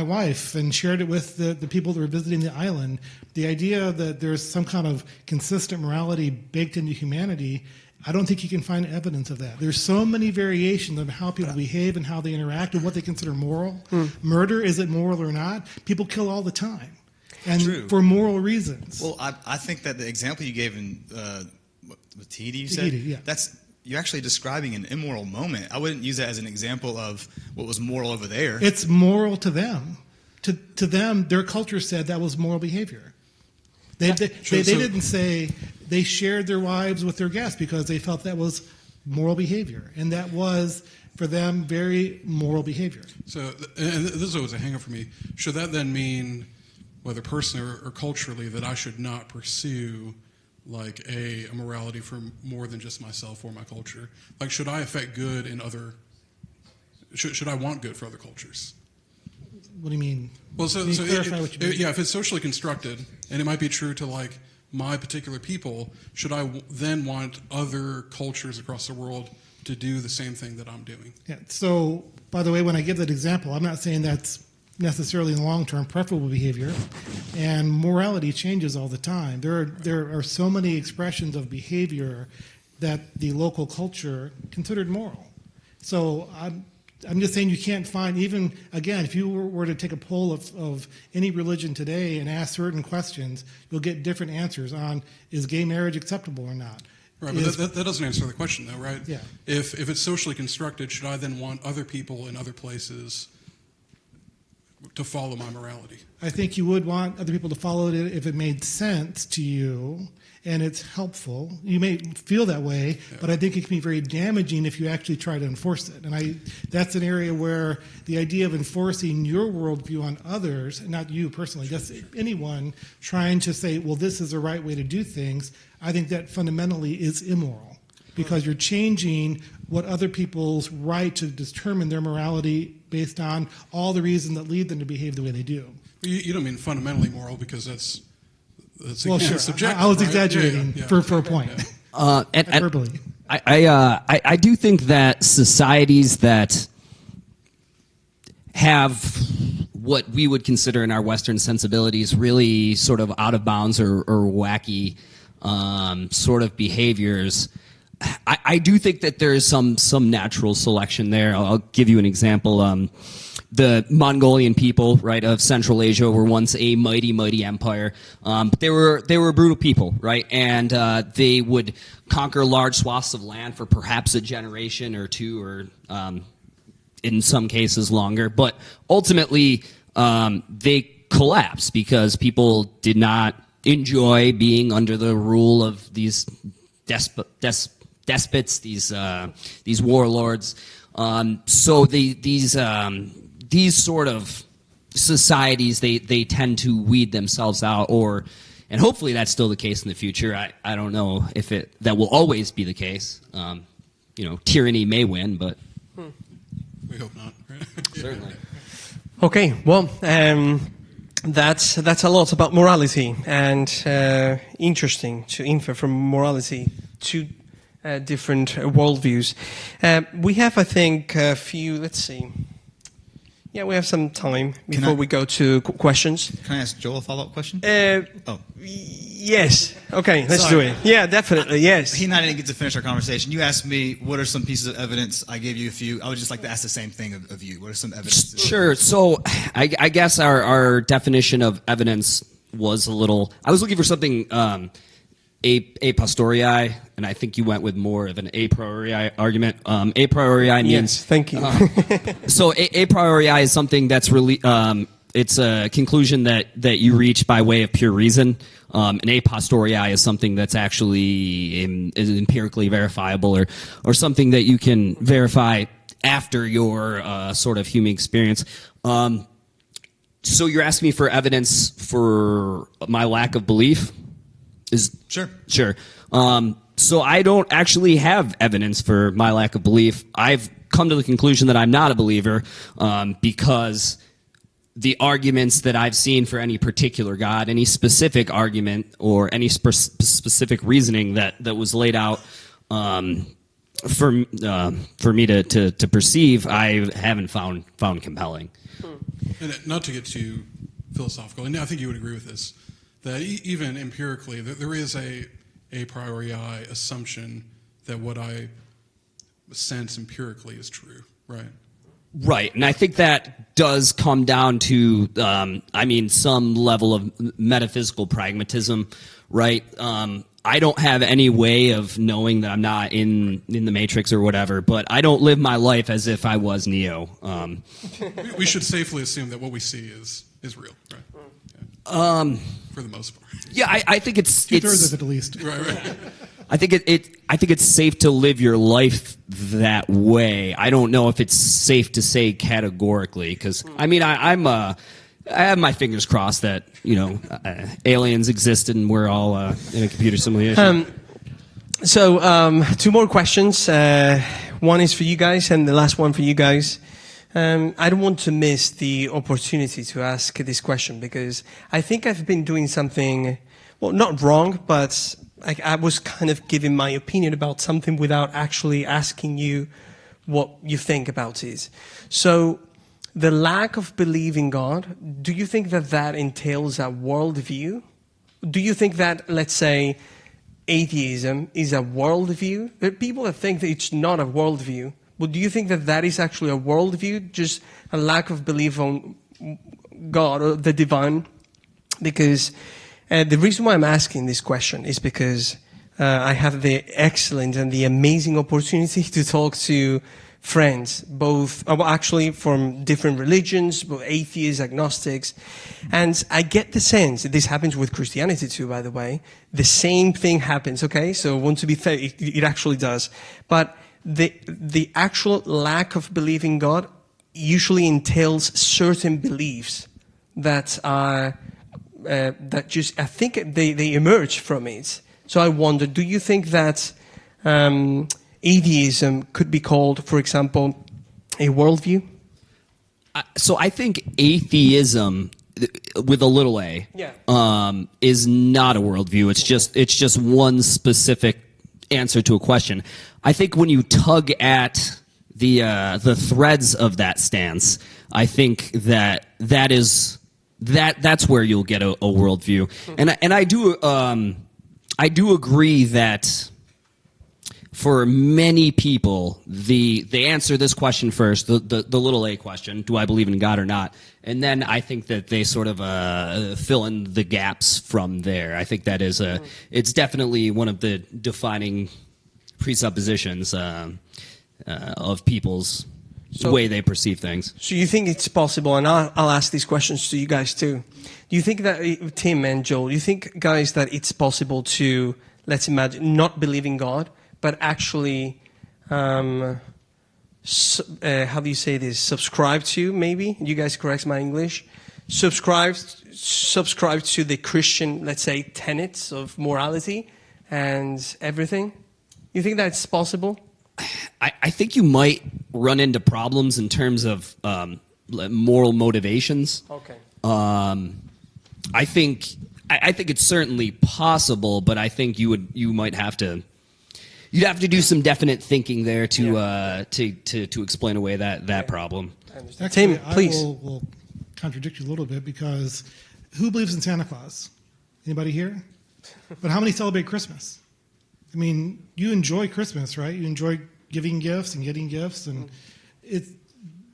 S2: wife, and shared it with the people that were visiting the island. The idea that there's some kind of consistent morality baked into humanity, I don't think you can find evidence of that. There's so many variations of how people behave and how they interact and what they consider moral. Murder, is it moral or not? People kill all the time, and
S5: True.
S2: for moral reasons.
S5: Well, I think that the example you gave in with Tahiti, you said,
S2: Tahiti, yeah.
S5: you're actually describing an immoral moment. I wouldn't use that as an example of what was moral over there.
S2: It's moral to them. To them, their culture said that was moral behavior. They didn't say they shared their wives with their guests because they felt that was moral behavior. And that was, for them, very moral behavior.
S4: So, and this is always a hang-up for me. Should that then mean, whether personally or culturally, that I should not pursue like a morality for more than just myself or my culture? Like, should I affect good in other? Should I want good for other cultures?
S2: What do you mean?
S5: Well,
S2: Can you clarify what you mean?
S4: Yeah, if it's socially constructed, and it might be true to like my particular people, should I then want other cultures across the world to do the same thing that I'm doing?
S2: Yeah. So, by the way, when I give that example, I'm not saying that's necessarily in the long term preferable behavior, and morality changes all the time. There are so many expressions of behavior that the local culture considered moral. So I'm just saying you can't find, even, again, if you were to take a poll of any religion today and ask certain questions, you'll get different answers on, is gay marriage acceptable or not?
S4: Right, but that doesn't answer the question, though, right?
S2: Yeah.
S4: If it's socially constructed, should I then want other people in other places to follow my morality?
S2: I think you would want other people to follow it if it made sense to you and it's helpful. You may feel that way, but I think it can be very damaging if you actually try to enforce it. And that's an area where the idea of enforcing your worldview on others, not you personally, just anyone trying to say, well, this is the right way to do things, I think that fundamentally is immoral because you're changing what other people's right to determine their morality based on all the reasons that lead them to behave the way they do.
S4: You don't mean fundamentally moral, because that's
S2: Well,
S4: again,
S2: sure.
S4: subjective,
S2: I was
S4: right?
S2: exaggerating
S4: Yeah.
S2: for a point. Hyperbole.
S3: I do think that societies that have what we would consider in our Western sensibilities really sort of out of bounds or wacky sort of behaviors I do think that there is some natural selection there. I'll give you an example. The Mongolian people, right, of Central Asia were once a mighty empire. But they were brutal people, right? And they would conquer large swaths of land for perhaps a generation or two, or in some cases longer. But ultimately, they collapsed because people did not enjoy being under the rule of these despots, these warlords. So these sort of societies, they tend to weed themselves out, and hopefully that's still the case in the future. I don't know if that will always be the case. Tyranny may win, but
S4: We hope not.
S3: certainly.
S1: Okay, well, that's a lot about morality, and interesting to infer from morality two different worldviews. We have, I think, a few. Let's see. Yeah, we have some time before we go to questions.
S5: Can I ask Joel a follow-up question?
S1: Yes. Okay, let's do it. Yeah, definitely. Yes.
S5: He and I didn't get to finish our conversation. You asked me, what are some pieces of evidence? I gave you a few. I would just like to ask the same thing of you. What are some evidence?
S3: Sure. So I guess our definition of evidence was a little. I was looking for something a posteriori, and I think you went with more of an a priori argument. A priori means.
S1: Yes. Thank you.
S3: So a priori is something that's really. It's a conclusion that you reach by way of pure reason. An a posteriori is something that's actually is empirically verifiable, or something that you can verify after your sort of human experience. So you're asking me for evidence for my lack of belief? Sure. So I don't actually have evidence for my lack of belief. I've come to the conclusion that I'm not a believer because the arguments that I've seen for any particular God, any specific argument or any specific reasoning that was laid out for me to perceive, I haven't found compelling.
S4: And not to get too philosophical, and I think you would agree with this, that even empirically, there is a priori assumption that what I sense empirically is true, right?
S3: Right, and I think that does come down to, some level of metaphysical pragmatism, right? I don't have any way of knowing that I'm not in the Matrix or whatever, but I don't live my life as if I was Neo.
S4: We should safely assume that what we see is real, right? Yeah. For the most part.
S3: Yeah, I think it's
S2: 2/3 of it at least.
S4: Right.
S3: I think it's safe to live your life that way. I don't know if it's safe to say categorically, because I have my fingers crossed that aliens exist and we're all in a computer simulation.
S1: So two more questions. One is for you guys, and the last one for you guys. I don't want to miss the opportunity to ask this question, because I think I've been doing something, well, not wrong, but I was kind of giving my opinion about something without actually asking you what you think about it. So the lack of belief in God, do you think that entails a worldview? Do you think that, let's say, atheism is a worldview? There are people that think that it's not a worldview. But do you think that is actually a worldview, just a lack of belief on God or the divine? Because the reason why I'm asking this question is because I have the excellent and the amazing opportunity to talk to friends, both actually from different religions, both atheists, agnostics, and I get the sense that this happens with Christianity too, by the way. The same thing happens, okay? So I want to be fair, it actually does. But the actual lack of belief in God usually entails certain beliefs that are that just, I think they emerge from it. So I wonder, do you think that atheism could be called, for example, a worldview?
S3: So I think atheism, with a little a, is not a worldview. It's just one specific answer to a question. I think when you tug at the threads of that stance, I think that's where you'll get a worldview. And I do agree that for many people, they answer this question first, the little a question, do I believe in God or not? And then I think that they sort of fill in the gaps from there. I think that is it's definitely one of the defining presuppositions of people's way they perceive things.
S1: So you think it's possible, and I'll ask these questions to you guys too. Do you think that, Tim and Joel, do you think, guys, that it's possible to, let's imagine, not believe in God, but actually, how do you say this, subscribe to, maybe? You guys correct my English. Subscribe to the Christian, let's say, tenets of morality and everything? You think that's possible?
S3: I think you might run into problems in terms of moral motivations.
S1: Okay.
S3: I think it's certainly possible, but I think you might have to. You'd have to do some definite thinking there to explain away that problem.
S2: Actually,
S1: Tim, please.
S2: I will contradict you a little bit, because who believes in Santa Claus? Anybody here? But how many celebrate Christmas? I mean, you enjoy Christmas, right? You enjoy giving gifts and getting gifts, and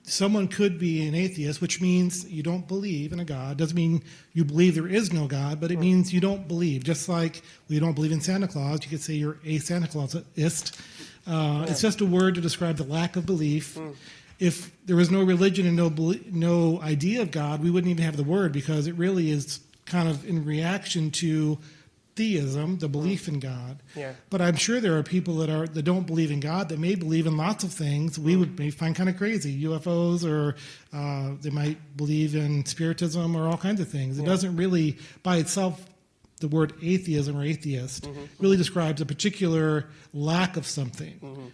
S2: someone could be an atheist, which means you don't believe in a God. Doesn't mean you believe there is no God, but it means you don't believe. Just like we don't believe in Santa Claus, you could say you're a Santa Clausist. It's just a word to describe the lack of belief. If there was no religion and no idea of God, we wouldn't even have the word, because it really is kind of in reaction to theism, the belief in God.
S1: Yeah.
S2: But I'm sure there are people that don't believe in God, that may believe in lots of things we may find kind of crazy, UFOs, or they might believe in spiritism or all kinds of things. It doesn't really, by itself, the word atheism or atheist really describes a particular lack of something.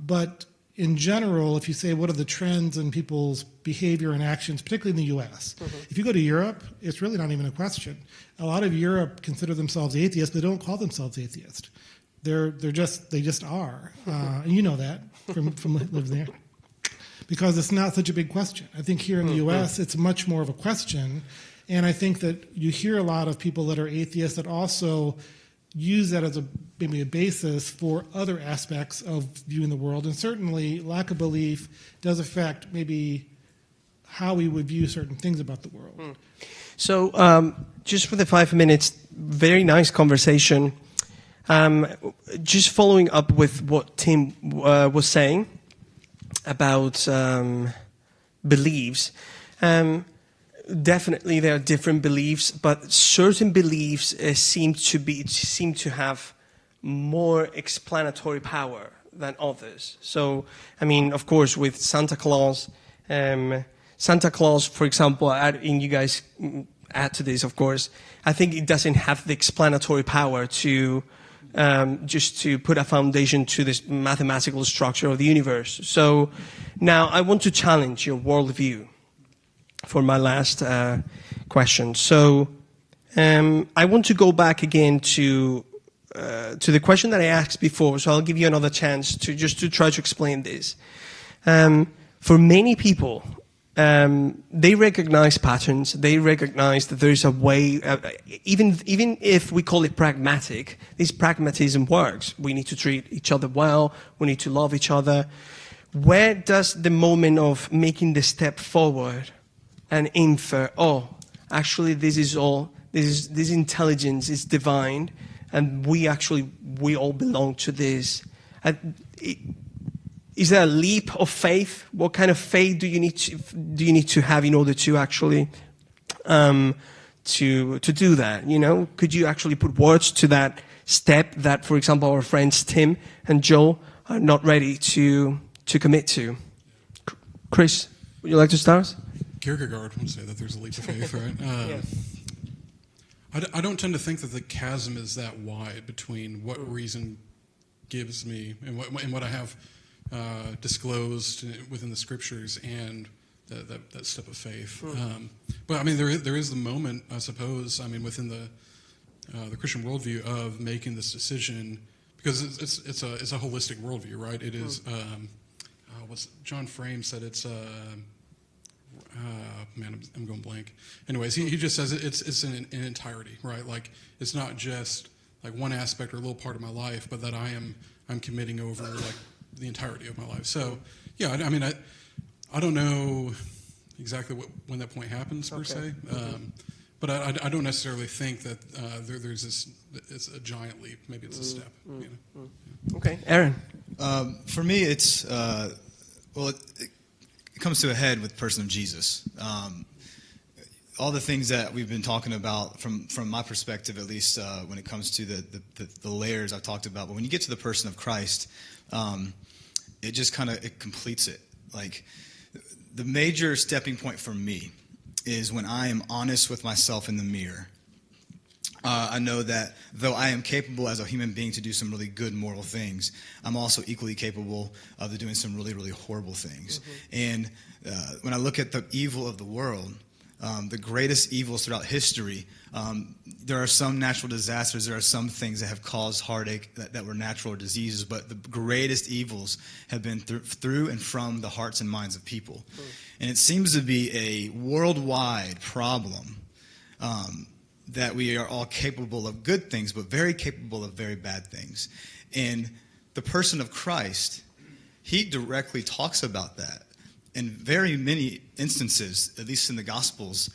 S2: But in general, if you say what are the trends in people's behavior and actions, particularly in the U.S., if you go to Europe, it's really not even a question. A lot of Europe consider themselves atheists, but they don't call themselves atheist. They just are. And you know that from living there, because it's not such a big question. I think here in the U.S., it's much more of a question, and I think that you hear a lot of people that are atheists that also use that as maybe a basis for other aspects of viewing the world. And certainly lack of belief does affect maybe how we would view certain things about the world.
S1: So just for the 5 minutes, very nice conversation. Just following up with what Tim was saying about beliefs. Definitely, there are different beliefs, but certain beliefs seem to have more explanatory power than others. So, I mean, of course, with Santa Claus, for example, and you guys add to this, of course, I think it doesn't have the explanatory power to just to put a foundation to this mathematical structure of the universe. So, now I want to challenge your worldview for my last question. So I want to go back again to the question that I asked before, so I'll give you another chance to try to explain this. For many people, they recognize patterns, they recognize that there is a way, even if we call it pragmatic, this pragmatism works. We need to treat each other well, we need to love each other. Where does the moment of making the step forward and infer, actually this intelligence is divine, and we all belong to this? Is there a leap of faith? What kind of faith do you need to have in order to actually to do that? You know, could you actually put words to that step that, for example, our friends Tim and Joel are not ready to commit to? Chris, would you like to start?
S4: Kierkegaard would say that there's a leap of faith, right? I don't tend to think that the chasm is that wide between what reason gives me and what I have disclosed within the scriptures and that step of faith. But I mean, there is the moment, I suppose. I mean, within the Christian worldview of making this decision, because it's a holistic worldview, right? It is what's John Frame said. It's I'm going blank. Anyways, he just says it's in entirety, right? Like, it's not just one aspect or a little part of my life, but that I'm committing over like the entirety of my life. So yeah, I mean, I don't know exactly when that point happens per se, but I don't necessarily think that there's this. It's a giant leap. Maybe it's a step. You know?
S1: Okay, Aaron.
S5: For me, it's it comes to a head with the person of Jesus. All the things that we've been talking about from my perspective, at least when it comes to the layers I've talked about. But when you get to the person of Christ, it just kind of it completes it. Like the major stepping point for me is when I am honest with myself in the mirror. I know that though I am capable as a human being to do some really good moral things, I'm also equally capable of doing some really, really horrible things. And when I look at the evil of the world, the greatest evils throughout history, there are some natural disasters, there are some things that have caused heartache that were natural or diseases, but the greatest evils have been through and from the hearts and minds of people. And it seems to be a worldwide problem that we are all capable of good things, but very capable of very bad things. And the person of Christ, he directly talks about that. In very many instances, at least in the Gospels,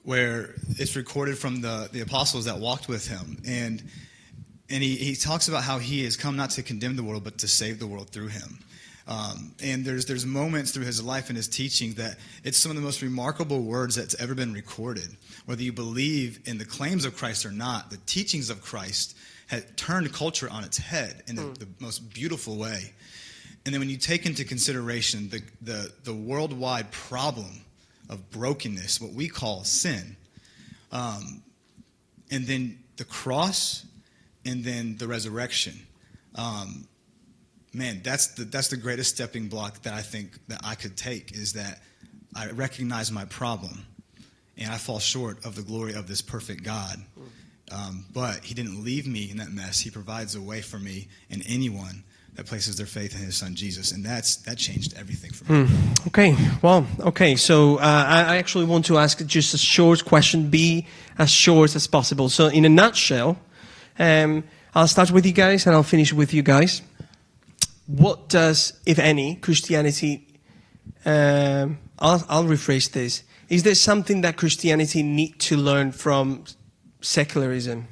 S5: where it's recorded from the apostles that walked with him. And he talks about how he has come not to condemn the world, but to save the world through him. And there's moments through his life and his teaching that it's some of the most remarkable words that's ever been recorded. Whether you believe in the claims of Christ or not, the teachings of Christ had turned culture on its head in the most beautiful way. And then when you take into consideration the worldwide problem of brokenness, what we call sin, and then the cross, and then the resurrection, man, that's the greatest stepping block that I think that I could take, is that I recognize my problem, and I fall short of the glory of this perfect God. But he didn't leave me in that mess. He provides a way for me and anyone that places their faith in his son Jesus, and that changed everything for me.
S1: Okay, well, okay, so I actually want to ask just a short question, be as short as possible. So in a nutshell, I'll start with you guys and I'll finish with you guys. What does, if any, Christianity, I'll rephrase this, is there something that Christianity need to learn from secularism?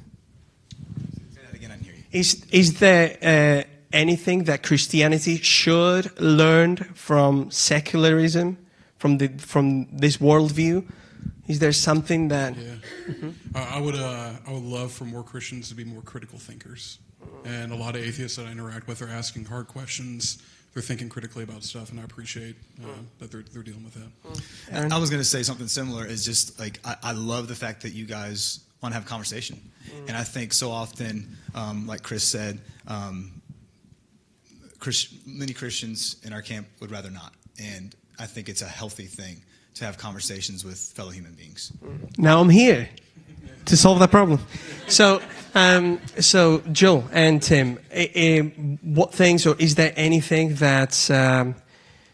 S5: Say that again, I didn't hear you.
S1: Is there anything that Christianity should learn from secularism, from this worldview? Is there something that?
S4: Yeah, I would love for more Christians to be more critical thinkers, and a lot of atheists that I interact with are asking hard questions. They're thinking critically about stuff, and I appreciate that they're dealing with that.
S5: I was going to say something similar. Is just like I love the fact that you guys want to have a conversation, and I think so often, like Chris said. Many Christians in our camp would rather not, and I think it's a healthy thing to have conversations with fellow human beings.
S1: Now I'm here to solve that problem. So Joe and Tim, what things, or is there anything that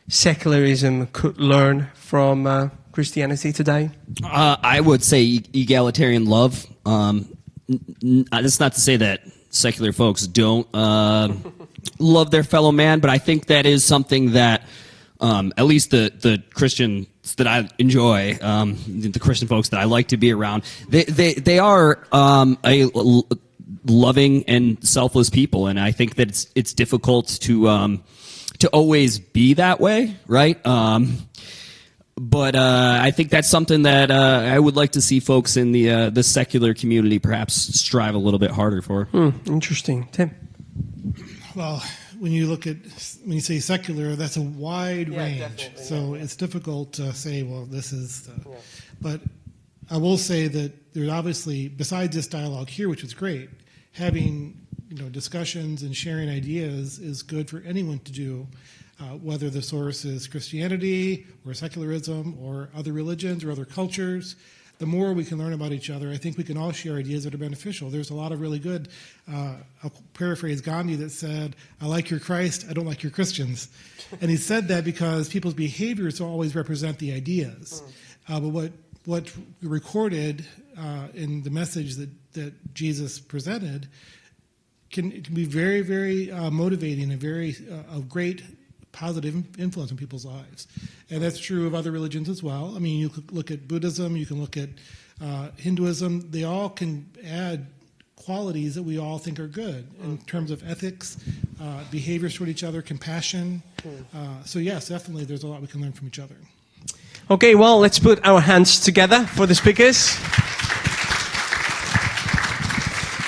S1: secularism could learn from Christianity today?
S3: I would say egalitarian love. That's not to say that secular folks don't love their fellow man, but I think that is something that at least the Christians that I enjoy, the Christian folks that I like to be around, they are a loving and selfless people, and I think that it's difficult to always be that way, right? But I think that's something that I would like to see folks in the secular community perhaps strive a little bit harder for.
S1: Interesting. Tim?
S2: Well, when you say secular, that's a wide range.
S1: Definitely,
S2: so it's difficult to say, well, this is. But I will say that there's obviously, besides this dialogue here, which is great, having discussions and sharing ideas is good for anyone to do, whether the source is Christianity or secularism or other religions or other cultures. The more we can learn about each other, I think we can all share ideas that are beneficial. There's a lot of really good, I'll paraphrase Gandhi that said, I like your Christ, I don't like your Christians. And he said that because people's behaviors don't always represent the ideas. But what recorded in the message that Jesus presented can be very, very motivating and very a great positive influence on people's lives. And that's true of other religions as well. I mean, you could look at Buddhism, you can look at Hinduism. They all can add qualities that we all think are good in terms of ethics, behaviors toward each other, compassion. So yes, definitely there's a lot we can learn from each other.
S1: Okay, well, let's put our hands together for the speakers.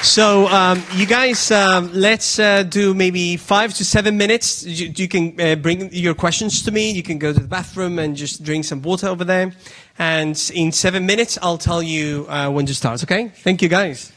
S1: So you guys, let's do maybe 5 to 7 minutes. You can bring your questions to me. You can go to the bathroom and just drink some water over there. And in 7 minutes, I'll tell you when to start, okay? Thank you, guys.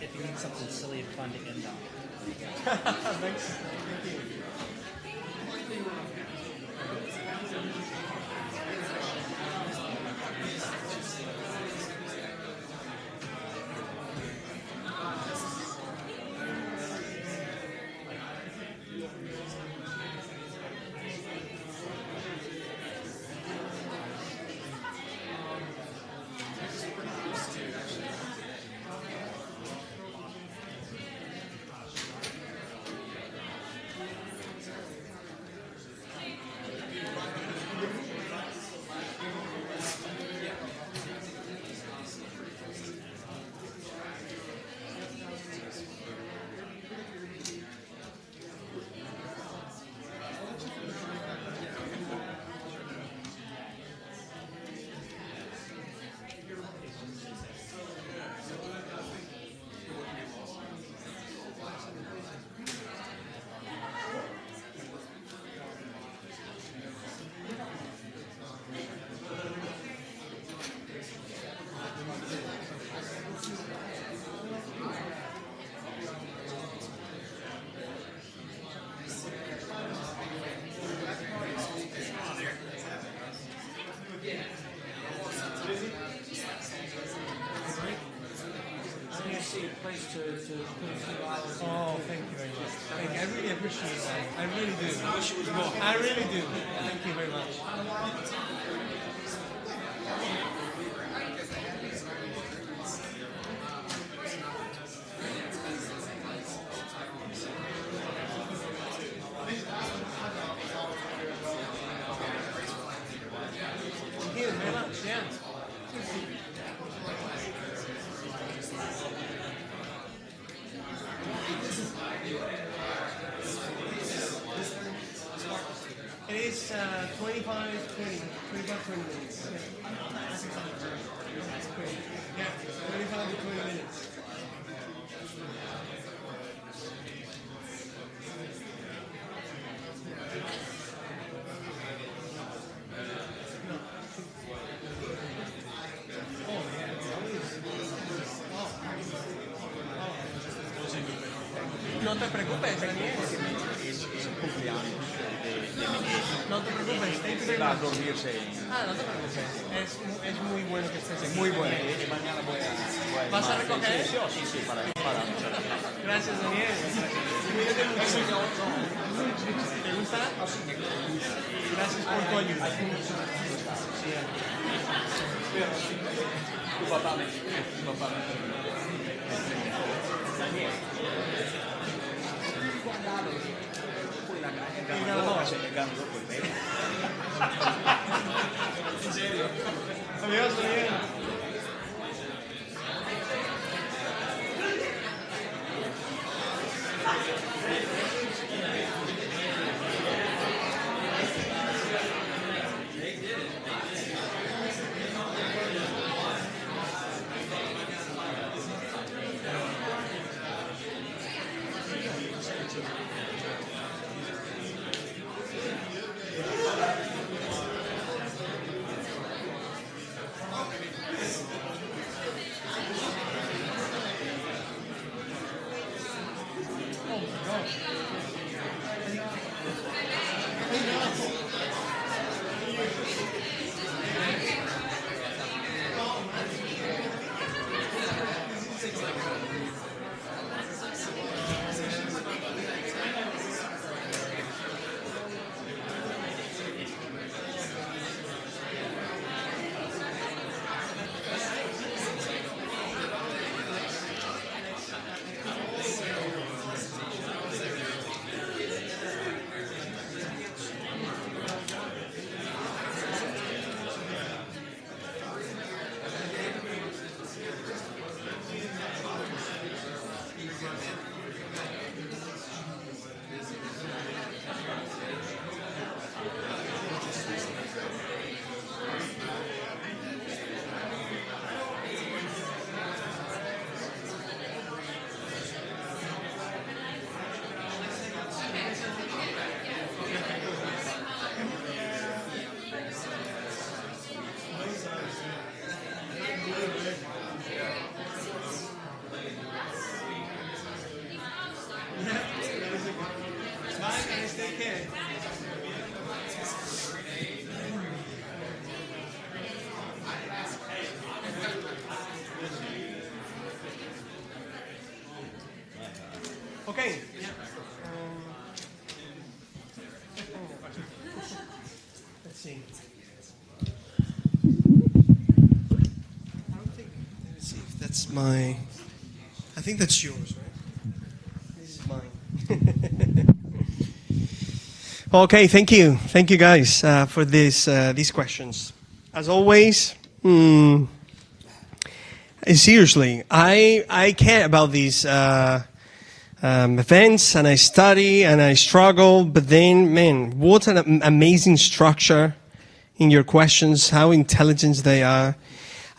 S6: If you need something silly and fun to end on.
S1: Thanks. Oh, thank you very much. Thank you. I really appreciate that. I really do. I really do. Thank you very much. Thank you very much. Yeah. It is 25, 20 minutes. Yeah, 25 to 20 minutes. No te preocupes, Daniel. No te preocupes, thank you very much. Ah, no te preocupes. Es muy bueno que estés aquí.
S7: Muy bueno. Mañana voy a
S1: ¿Vas a recoger?
S7: Sí, para
S1: Gracias, Daniel. Cuídate mucho. ¿Te gusta? Gracias por tu ayuda.
S7: Tu papá me
S1: Adiós, Daniel. Okay. Let's see. Let's see if that's my. I think that's yours, right? This is mine. Okay, thank you guys for these questions. As always, seriously, I care about these events, and I study and I struggle. But then, man, what an amazing structure in your questions! How intelligent they are.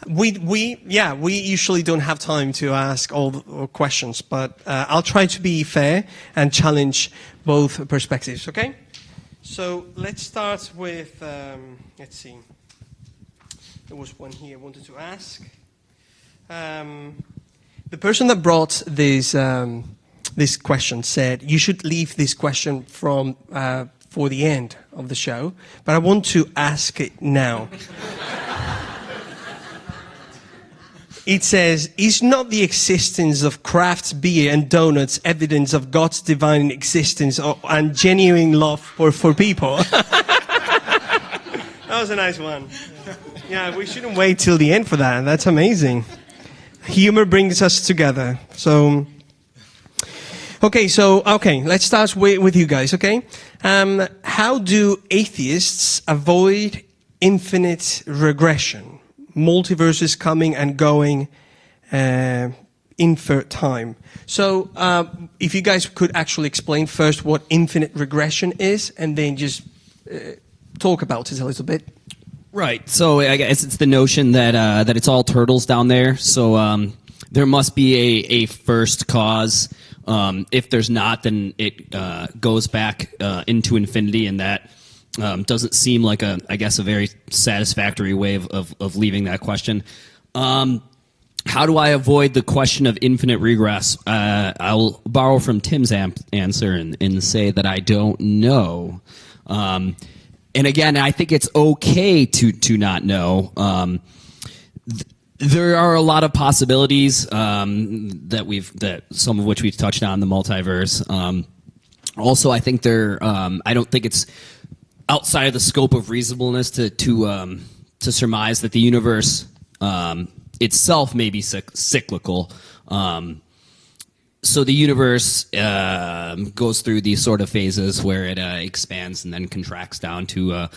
S1: We usually don't have time to ask all the questions, but I'll try to be fair and challenge both perspectives. Okay. So let's start with, let's see, there was one here I wanted to ask. The person that brought this question said, you should leave this question for the end of the show, but I want to ask it now. It says, is not the existence of craft beer and donuts evidence of God's divine existence and genuine love for people? That was a nice one. Yeah, we shouldn't wait till the end for that. That's amazing. Humor brings us together. So, okay, let's start with you guys, okay? How do atheists avoid infinite regression? Multiverses coming and going, infinite time. So, if you guys could actually explain first what infinite regression is, and then just talk about it a little bit.
S3: Right. So I guess it's the notion that it's all turtles down there. So there must be a first cause. If there's not, then it goes back into infinity, and that doesn't seem like a very satisfactory way of leaving that question. How do I avoid the question of infinite regress? I'll borrow from Tim's answer and say that I don't know. And again, I think it's okay to not know. There are a lot of possibilities that some of which we've touched on, the multiverse. Also, I think I don't think it's outside of the scope of reasonableness to surmise that the universe itself may be cyclical. So the universe goes through these sort of phases where it expands and then contracts down to a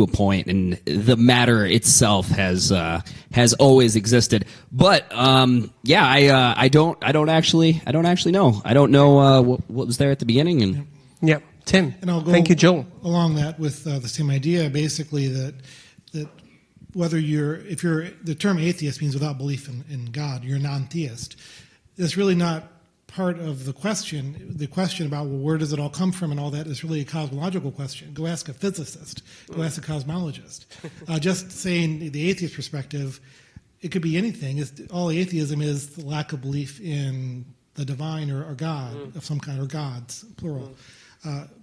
S3: point, and the matter itself has always existed. But I don't actually know. I don't know what was there at the beginning. And
S1: yeah, Tim.
S2: And I'll go
S1: Thank you, Joel.
S2: Along that with the same idea, basically that whether the term atheist means without belief in God, you're a non-theist. It's really not part of the question. The question about, well, where does it all come from and all that is really a cosmological question. Go ask a physicist. Go ask a cosmologist. Just saying the atheist perspective, it could be anything. All atheism is the lack of belief in the divine or God of some kind, or gods, plural.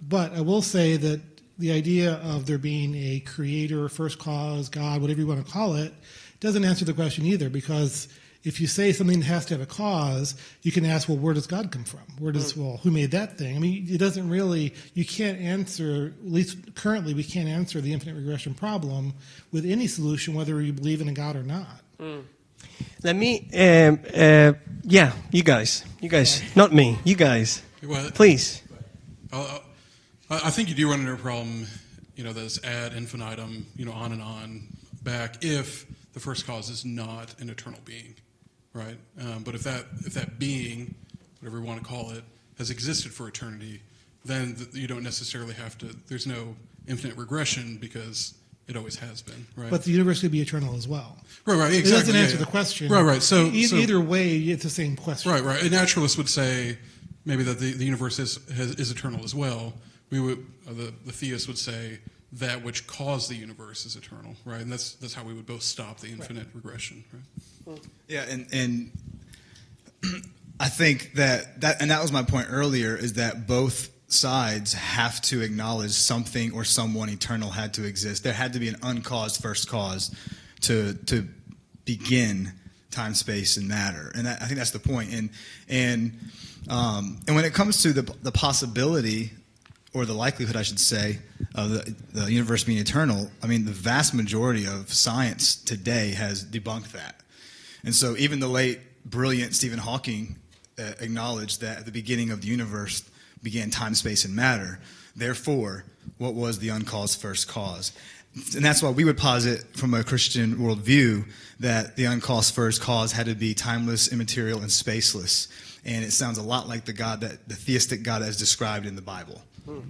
S2: But I will say that the idea of there being a creator, first cause, God, whatever you want to call it, doesn't answer the question either, because if you say something has to have a cause, you can ask, well, where does God come from? Who made that thing? I mean, it doesn't really, you can't answer, at least currently, we can't answer the infinite regression problem with any solution, whether you believe in a God or not.
S1: Let me, you guys, not me, you guys, please.
S4: I think you do run into a problem, that's ad infinitum, on and on, back, if the first cause is not an eternal being. Right, but if that being, whatever you want to call it, has existed for eternity, then you don't necessarily have to. There's no infinite regression because it always has been. Right.
S2: But the universe could be eternal as well.
S4: Right. Exactly.
S2: It doesn't answer the question.
S4: Right. So
S2: either way, it's the same question.
S4: Right. A naturalist would say maybe that the universe is eternal as well. We would the theist would say that which caused the universe is eternal. Right, and that's how we would both stop the infinite regression. Right.
S5: Yeah, and I think that was my point earlier, is that both sides have to acknowledge something or someone eternal had to exist. There had to be an uncaused first cause to begin time, space, and matter, and I think that's the point. And when it comes to the possibility, or the likelihood, I should say, of the universe being eternal, I mean, the vast majority of science today has debunked that. And so even the late, brilliant Stephen Hawking acknowledged that at the beginning of the universe began time, space, and matter. Therefore, what was the uncaused first cause? And that's why we would posit from a Christian worldview that the uncaused first cause had to be timeless, immaterial, and spaceless. And it sounds a lot like the theistic God as described in the Bible.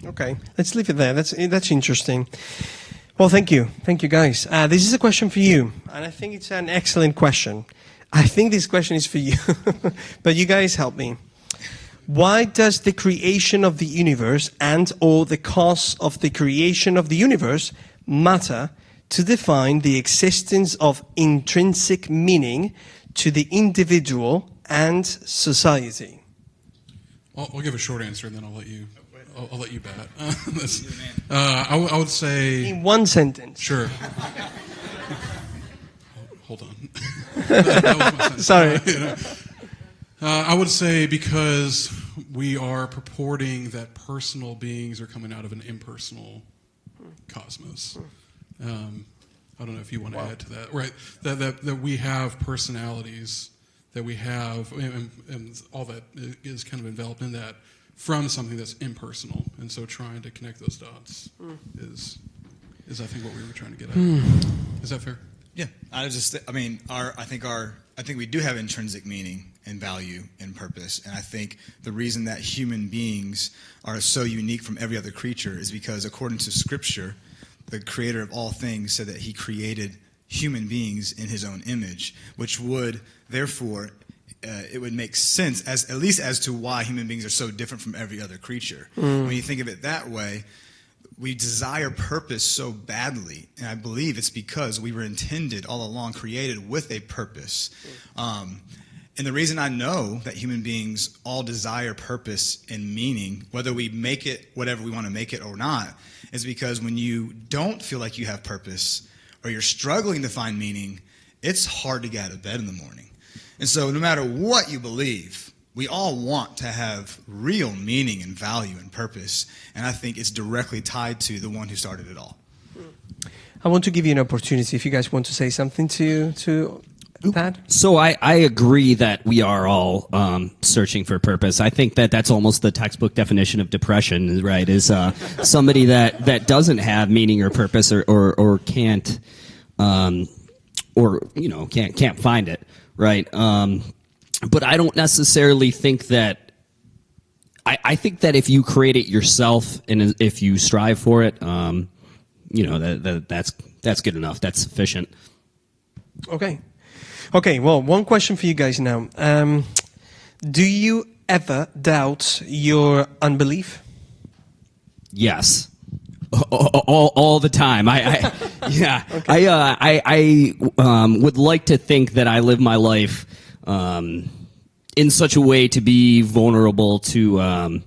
S1: Okay, let's leave it there. That's interesting. Well, thank you, guys. This is a question for you, and I think it's an excellent question. I think this question is for you, but you guys help me. Why does the creation of the universe and/or the cause of the creation of the universe matter to define the existence of intrinsic meaning to the individual and society?
S4: I'll give a short answer, and then I'll let you bat. I would say
S1: in one sentence.
S4: Sure. hold on. That was my sentence.
S1: Sorry.
S4: I would say because we are purporting that personal beings are coming out of an impersonal cosmos. I don't know if you want to add to that, right? That we have personalities, that we have, and all that is kind of enveloped in that from something that's impersonal, and so trying to connect those dots is I think what we were trying to get at. Is that fair?
S5: Yeah, I think we do have intrinsic meaning and value and purpose, and I think the reason that human beings are so unique from every other creature is because, according to Scripture, the Creator of all things said that He created human beings in His own image, which would therefore it would make sense at least as to why human beings are so different from every other creature. When you think of it that way, we desire purpose so badly, and I believe it's because we were intended all along, created with a purpose. And the reason I know that human beings all desire purpose and meaning, whether we make it whatever we want to make it or not, is because when you don't feel like you have purpose or you're struggling to find meaning, it's hard to get out of bed in the morning. And so no matter what you believe, we all want to have real meaning and value and purpose, and I think it's directly tied to the one who started it all.
S1: I want to give you an opportunity if you guys want to say something to that.
S3: So I agree that we are all searching for purpose. I think that that's almost the textbook definition of depression, right? Is somebody that doesn't have meaning or purpose or can't can't find it, right? But I don't necessarily think that. I think that if you create it yourself and if you strive for it, that's good enough. That's sufficient.
S1: Okay, well, one question for you guys now. Do you ever doubt your unbelief?
S3: Yes. All the time. I would like to think that I live my life in such a way to be vulnerable to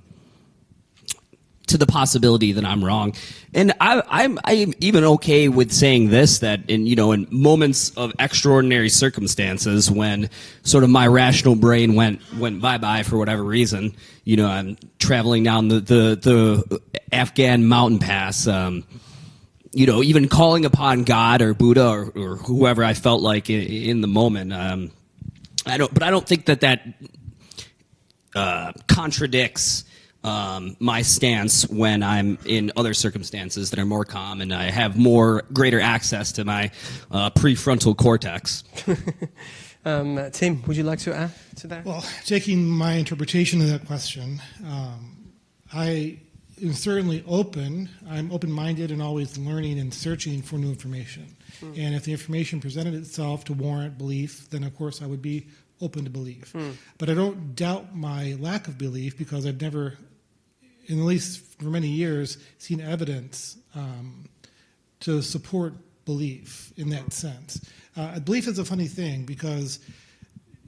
S3: the possibility that I'm wrong. And I'm even okay with saying this, that in moments of extraordinary circumstances when sort of my rational brain went bye-bye for whatever reason, I'm traveling down the Afghan mountain pass, even calling upon God or Buddha or whoever I felt like in the moment. I don't think that contradicts my stance when I'm in other circumstances that are more calm and I have greater access to my prefrontal cortex.
S1: Tim, would you like to add to that?
S2: Well, taking my interpretation of that question, I am certainly open. I'm open-minded and always learning and searching for new information. And if the information presented itself to warrant belief, then of course I would be open to belief. But I don't doubt my lack of belief because I've never, in at least for many years, seen evidence to support belief in that sense. Belief is a funny thing because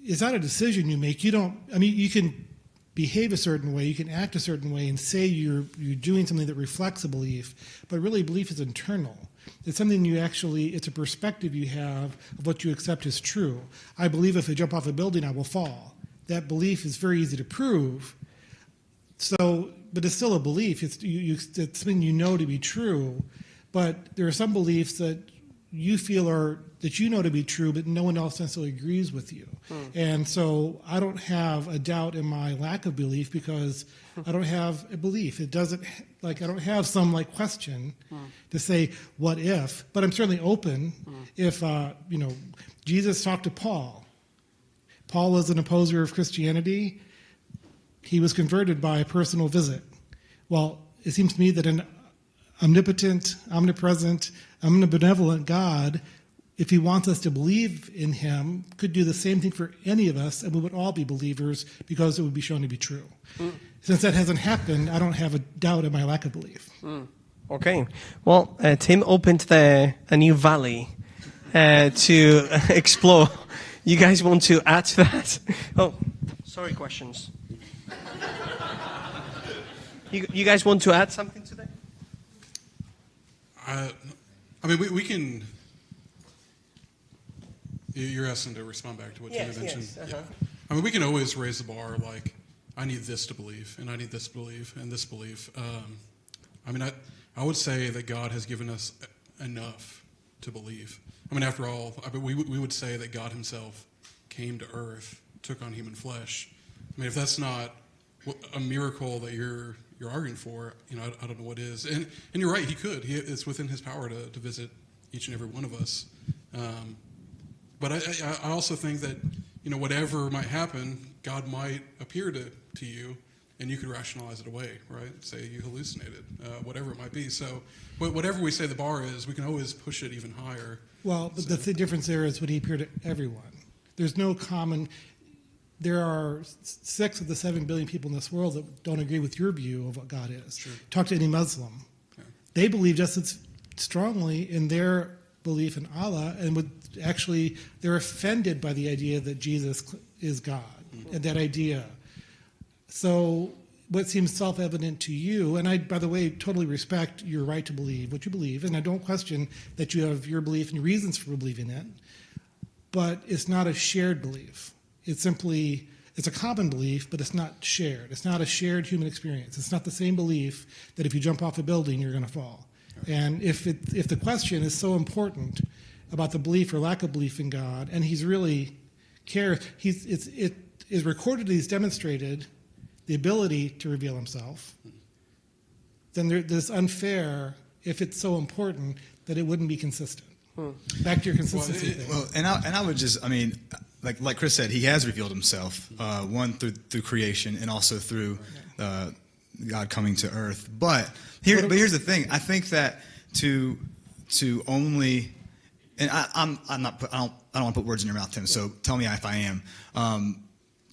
S2: it's not a decision you make. You can behave a certain way, you can act a certain way and say you're doing something that reflects a belief, but really belief is internal. It's something it's a perspective you have of what you accept as true. I believe if I jump off a building, I will fall. That belief is very easy to prove. But it's still a belief. It's something you know to be true. But there are some beliefs that you feel that you know to be true, but no one else necessarily agrees with you. And so I don't have a doubt in my lack of belief because I don't have a belief. It doesn't, I don't have some question to say, what if? But I'm certainly open if, Jesus talked to Paul. Paul was an opposer of Christianity. He was converted by a personal visit. Well, it seems to me that an omnipotent, omnipresent, omnibenevolent God, if he wants us to believe in him, could do the same thing for any of us, and we would all be believers because it would be shown to be true. Since that hasn't happened, I don't have a doubt in my lack of belief.
S1: Okay. Well, Tim opened a new valley to explore. You guys want to add to that? Oh, sorry, questions. You guys want to add something to that?
S4: We can. You're asking to respond back to what
S1: Yes,
S4: Tina mentioned.
S1: yes, uh-huh.
S4: Yeah. I mean, we can always raise the bar, like, I need this to believe, and I need this to believe, and this belief. I mean, I would say that God has given us enough to believe. I mean, after all, we would say that God himself came to earth, took on human flesh. I mean, if that's not a miracle that you're arguing for, I don't know what is. And you're right, he could. It's within his power to visit each and every one of us. But I also think that, whatever might happen, God might appear to you, and you could rationalize it away, right? Say you hallucinated, whatever it might be. So whatever we say the bar is, we can always push it even higher.
S2: Well, but the difference there is would he appear to everyone? There's no common. There are 6 of the 7 billion people in this world that don't agree with your view of what God is.
S4: Sure.
S2: Talk to any Muslim.
S4: Yeah.
S2: They believe just as strongly in their belief in Allah, and they're offended by the idea that Jesus is God, and that idea. So what seems self-evident to you, and I, by the way, totally respect your right to believe what you believe, and I don't question that you have your belief and your reasons for believing it, but it's not a shared belief. It's a common belief, but it's not shared. It's not a shared human experience. It's not the same belief that if you jump off a building, you're going to fall. And if the question is so important about the belief or lack of belief in God, and he's really cares, it is recorded that he's demonstrated the ability to reveal himself, then there's unfair if it's so important that it wouldn't be consistent. Back to your consistency thing.
S5: Well, and I would just, like Chris said, he has revealed himself, one through creation and also through God coming to earth. But here's the thing. I think that to only, and I don't want to put words in your mouth, Tim. So tell me if I am.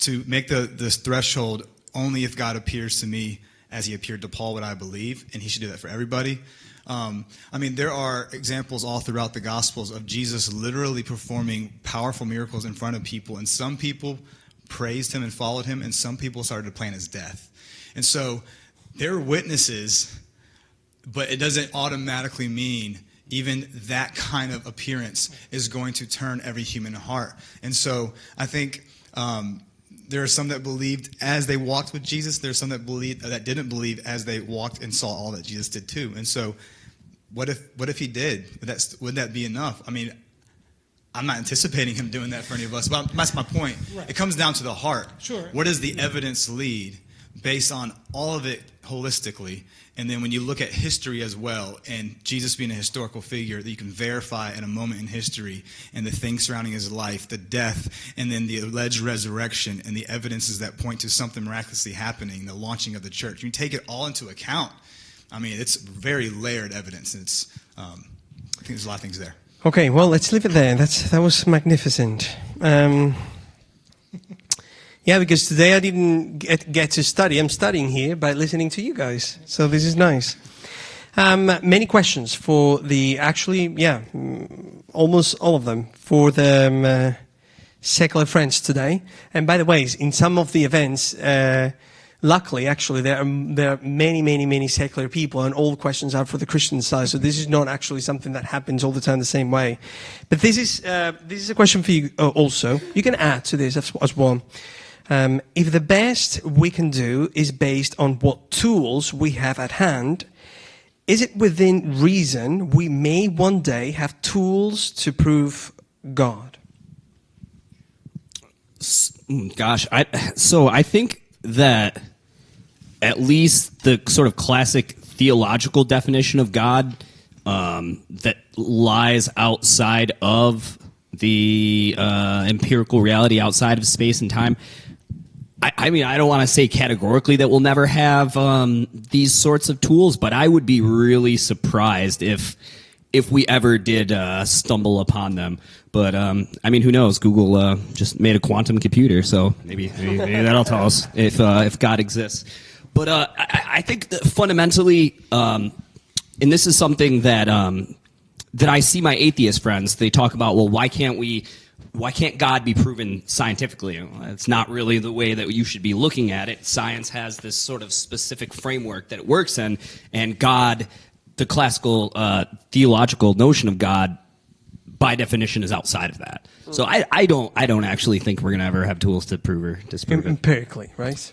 S5: To make this threshold only if God appears to me as he appeared to Paul would I believe, and he should do that for everybody. There are examples all throughout the Gospels of Jesus literally performing powerful miracles in front of people, and some people praised him and followed him, and some people started to plan his death. And so they're witnesses, but it doesn't automatically mean even that kind of appearance is going to turn every human heart. And so I think there are some that believed as they walked with Jesus. There are some that didn't believe as they walked and saw all that Jesus did too. And so what if he did? Would that be enough? I'm not anticipating him doing that for any of us, but that's my point. Right. It comes down to the heart.
S2: Sure.
S5: What does the evidence lead based on all of it holistically? And then when you look at history as well, and Jesus being a historical figure that you can verify in a moment in history, and the things surrounding his life, the death, and then the alleged resurrection, and the evidences that point to something miraculously happening, the launching of the church. You take it all into account. It's very layered evidence. And I think there's a lot of things there.
S1: Okay, well, let's leave it there. That was magnificent. Yeah, because today I didn't get to study. I'm studying here by listening to you guys. So this is nice. Many questions for almost all of them for the secular friends today. And by the way, in some of the events, luckily, actually, there are many secular people, and all the questions are for the Christian side. So this is not actually something that happens all the time the same way. But this is a question for you also. You can add to this as well. If the best we can do is based on what tools we have at hand, is it within reason we may one day have tools to prove God?
S3: Gosh, I think that at least the sort of classic theological definition of God that lies outside of the empirical reality, outside of space and time. I don't want to say categorically that we'll never have these sorts of tools, but I would be really surprised if we ever did stumble upon them. But who knows? Google just made a quantum computer, so maybe that'll tell us if God exists. But I think that fundamentally, and this is something that I see my atheist friends. They talk about, well, why can't God be proven scientifically? It's not really the way that you should be looking at it. Science has this sort of specific framework that it works in, and God, the classical theological notion of God, by definition is outside of that. So I don't actually think we're going to ever have tools to prove or disprove it.
S1: Empirically, right?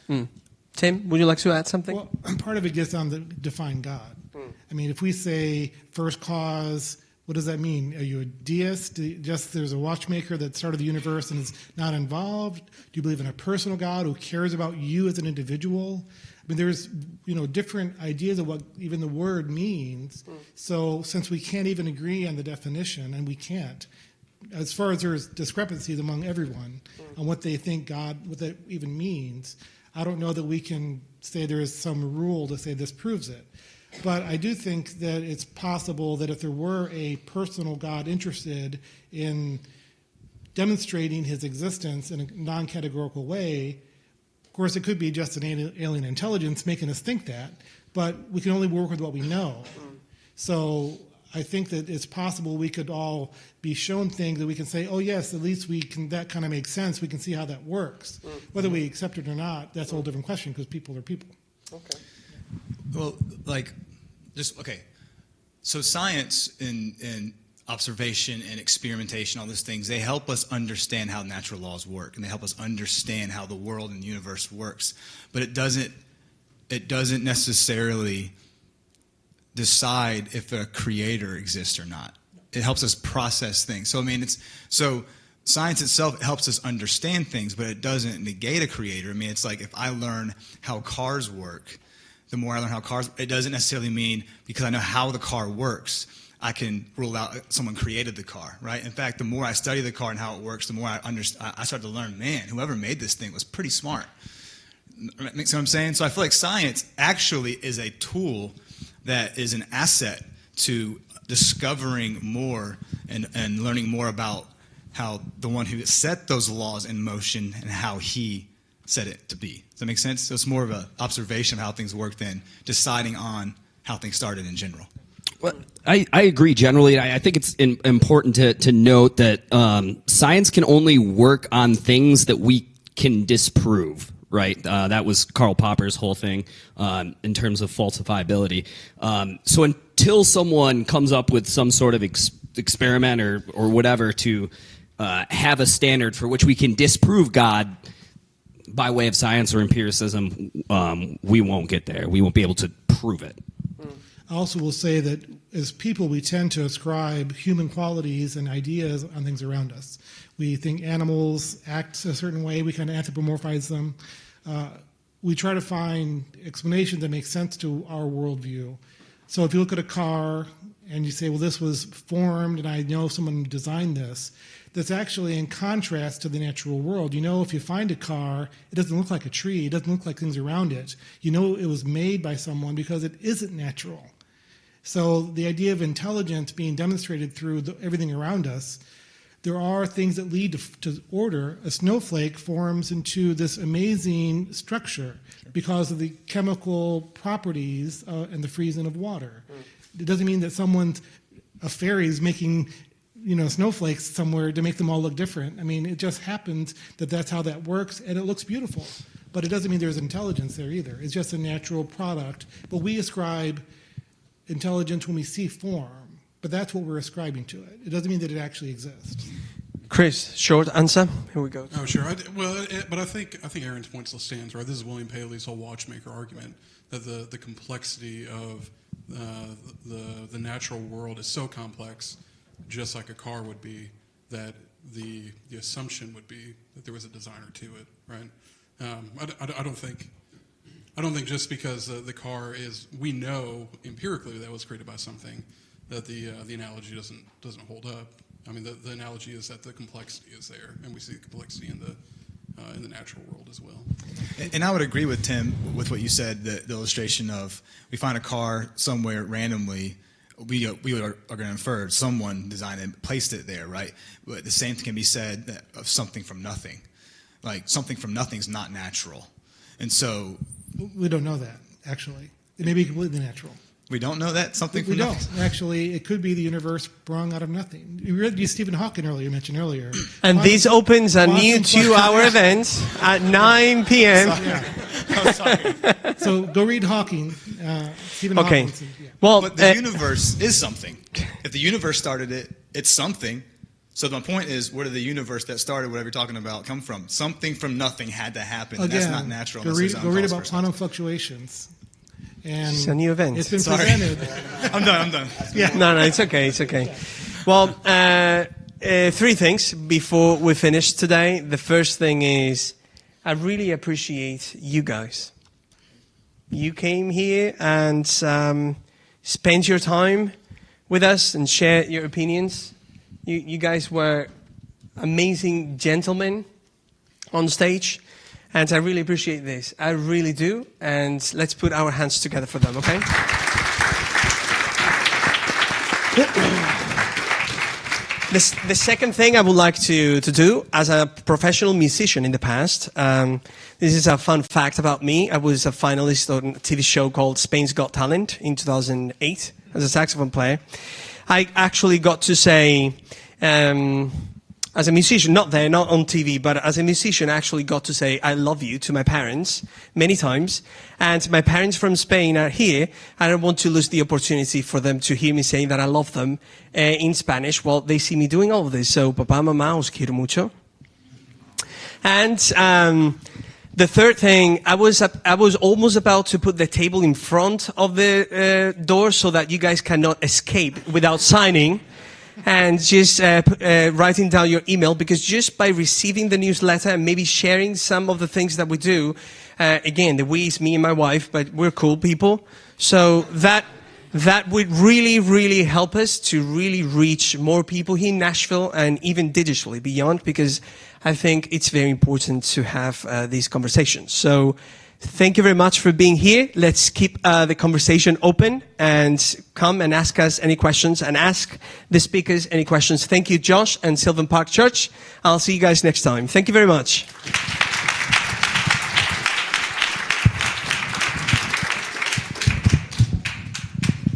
S1: Tim, would you like to add something?
S2: Well, part of it gets on to define God. I mean, if we say first cause, what does that mean? Are you a deist? Just there's a watchmaker that started the universe and is not involved? Do you believe in a personal God who cares about you as an individual? I mean, there's different ideas of what even the word means. So since we can't even agree on the definition, and we can't, as far as there's discrepancies among everyone on what they think God, what that even means, I don't know that we can say there is some rule to say this proves it. But I do think that it's possible that if there were a personal God interested in demonstrating his existence in a non-categorical way, of course, it could be just an alien intelligence making us think that, but we can only work with what we know. So I think that it's possible we could all be shown things that we can say, oh, yes, at least we can. That kind of makes sense. We can see how that works. Whether we accept it or not, that's a whole different question because people are people.
S1: Okay.
S5: Well, so science and observation and experimentation, all those things, they help us understand how natural laws work, and they help us understand how the world and the universe works. But it doesn't necessarily decide if a creator exists or not. It helps us process things. So so science itself helps us understand things, but it doesn't negate a creator. I mean, it's like if I learn how cars work, the more I learn how cars, it doesn't necessarily mean because I know how the car works, I can rule out someone created the car, right? In fact, the more I study the car and how it works, the more I start to learn, man, whoever made this thing was pretty smart. See what I'm saying? So I feel like science actually is a tool that is an asset to discovering more and learning more about how the one who set those laws in motion and how he set it to be. Does that make sense? So it's more of an observation of how things work than deciding on how things started in general.
S3: Well, I agree generally. I think it's important to note that science can only work on things that we can disprove, right? That was Karl Popper's whole thing in terms of falsifiability. So until someone comes up with some sort of experiment or whatever to have a standard for which we can disprove God by way of science or empiricism, we won't get there. We won't be able to prove it.
S2: I also will say that as people, we tend to ascribe human qualities and ideas on things around us. We think animals act a certain way. We kind of anthropomorphize them. We try to find explanations that make sense to our worldview. So if you look at a car and you say, well, this was formed and I know someone designed this, that's actually in contrast to the natural world. You know, if you find a car, it doesn't look like a tree. It doesn't look like things around it. You know it was made by someone because it isn't natural. So the idea of intelligence being demonstrated through everything around us, there are things that lead to order. A snowflake forms into this amazing structure because of the chemical properties and the freezing of water. It doesn't mean that a fairy is making snowflakes somewhere to make them all look different. I mean, it just happens that that's how that works, and it looks beautiful. But it doesn't mean there's intelligence there either. It's just a natural product. But we ascribe intelligence when we see form, but that's what we're ascribing to it. It doesn't mean that it actually exists.
S1: Chris, short answer. Here we go.
S4: Oh, sure. But I think Aaron's point still stands, right? This is William Paley's whole watchmaker argument that the complexity of the natural world is so complex, just like a car would be, that the assumption would be that there was a designer to it, right? I don't think just because the car is, we know empirically that was created by something, that the analogy doesn't hold up. I mean, the analogy is that the complexity is there, and we see the complexity in the natural world as well.
S5: And I would agree with Tim with what you said, the illustration of we find a car somewhere randomly, we are going to infer someone designed it, placed it there, right? But the same thing can be said of something from nothing. Like, something from nothing is not natural. And so...
S2: We don't know that, actually. It may be completely natural.
S5: We don't know that? Something from
S2: we
S5: nothing?
S2: We don't. Actually, it could be the universe sprung out of nothing. You read Stephen Hawking mentioned earlier.
S1: And this opens a new 2-hour event at 9 p.m.
S5: Sorry.
S2: So go read Hawking. Stephen Hawking. Yeah.
S1: Well,
S5: but the universe is something. If the universe started it, it's something. So my point is, where did the universe that started whatever you're talking about come from? Something from nothing had to happen.
S2: Again,
S5: That's not natural.
S2: Go read about quantum fluctuations. And
S1: It's a new event.
S2: It's been
S5: Sorry.
S2: presented.
S5: I'm done.
S2: Yeah.
S1: No, it's okay. It's okay. Well, three things before we finish today. The first thing is, I really appreciate you guys. You came here and spent your time with us and shared your opinions. You guys were amazing gentlemen on stage, and I really appreciate this. I really do, and let's put our hands together for them, okay? The second thing I would like to do, as a professional musician in the past, this is a fun fact about me. I was a finalist on a TV show called Spain's Got Talent in 2008 as a saxophone player. I actually got to say, as a musician, not on TV, but as a musician, I actually got to say, I love you to my parents many times. And my parents from Spain are here. I don't want to lose the opportunity for them to hear me saying that I love them in Spanish while they see me doing all of this. So, papá, mamá, os quiero mucho. And the third thing, I was almost about to put the table in front of the door so that you guys cannot escape without signing and just writing down your email, because just by receiving the newsletter and maybe sharing some of the things that we do, again, the we is me and my wife, but we're cool people. So that would really, really help us to really reach more people here in Nashville and even digitally beyond, because I think it's very important to have these conversations. So thank you very much for being here. Let's keep the conversation open and come and ask us any questions and ask the speakers any questions. Thank you, Josh and Sylvan Park Church. I'll see you guys next time. Thank you very much.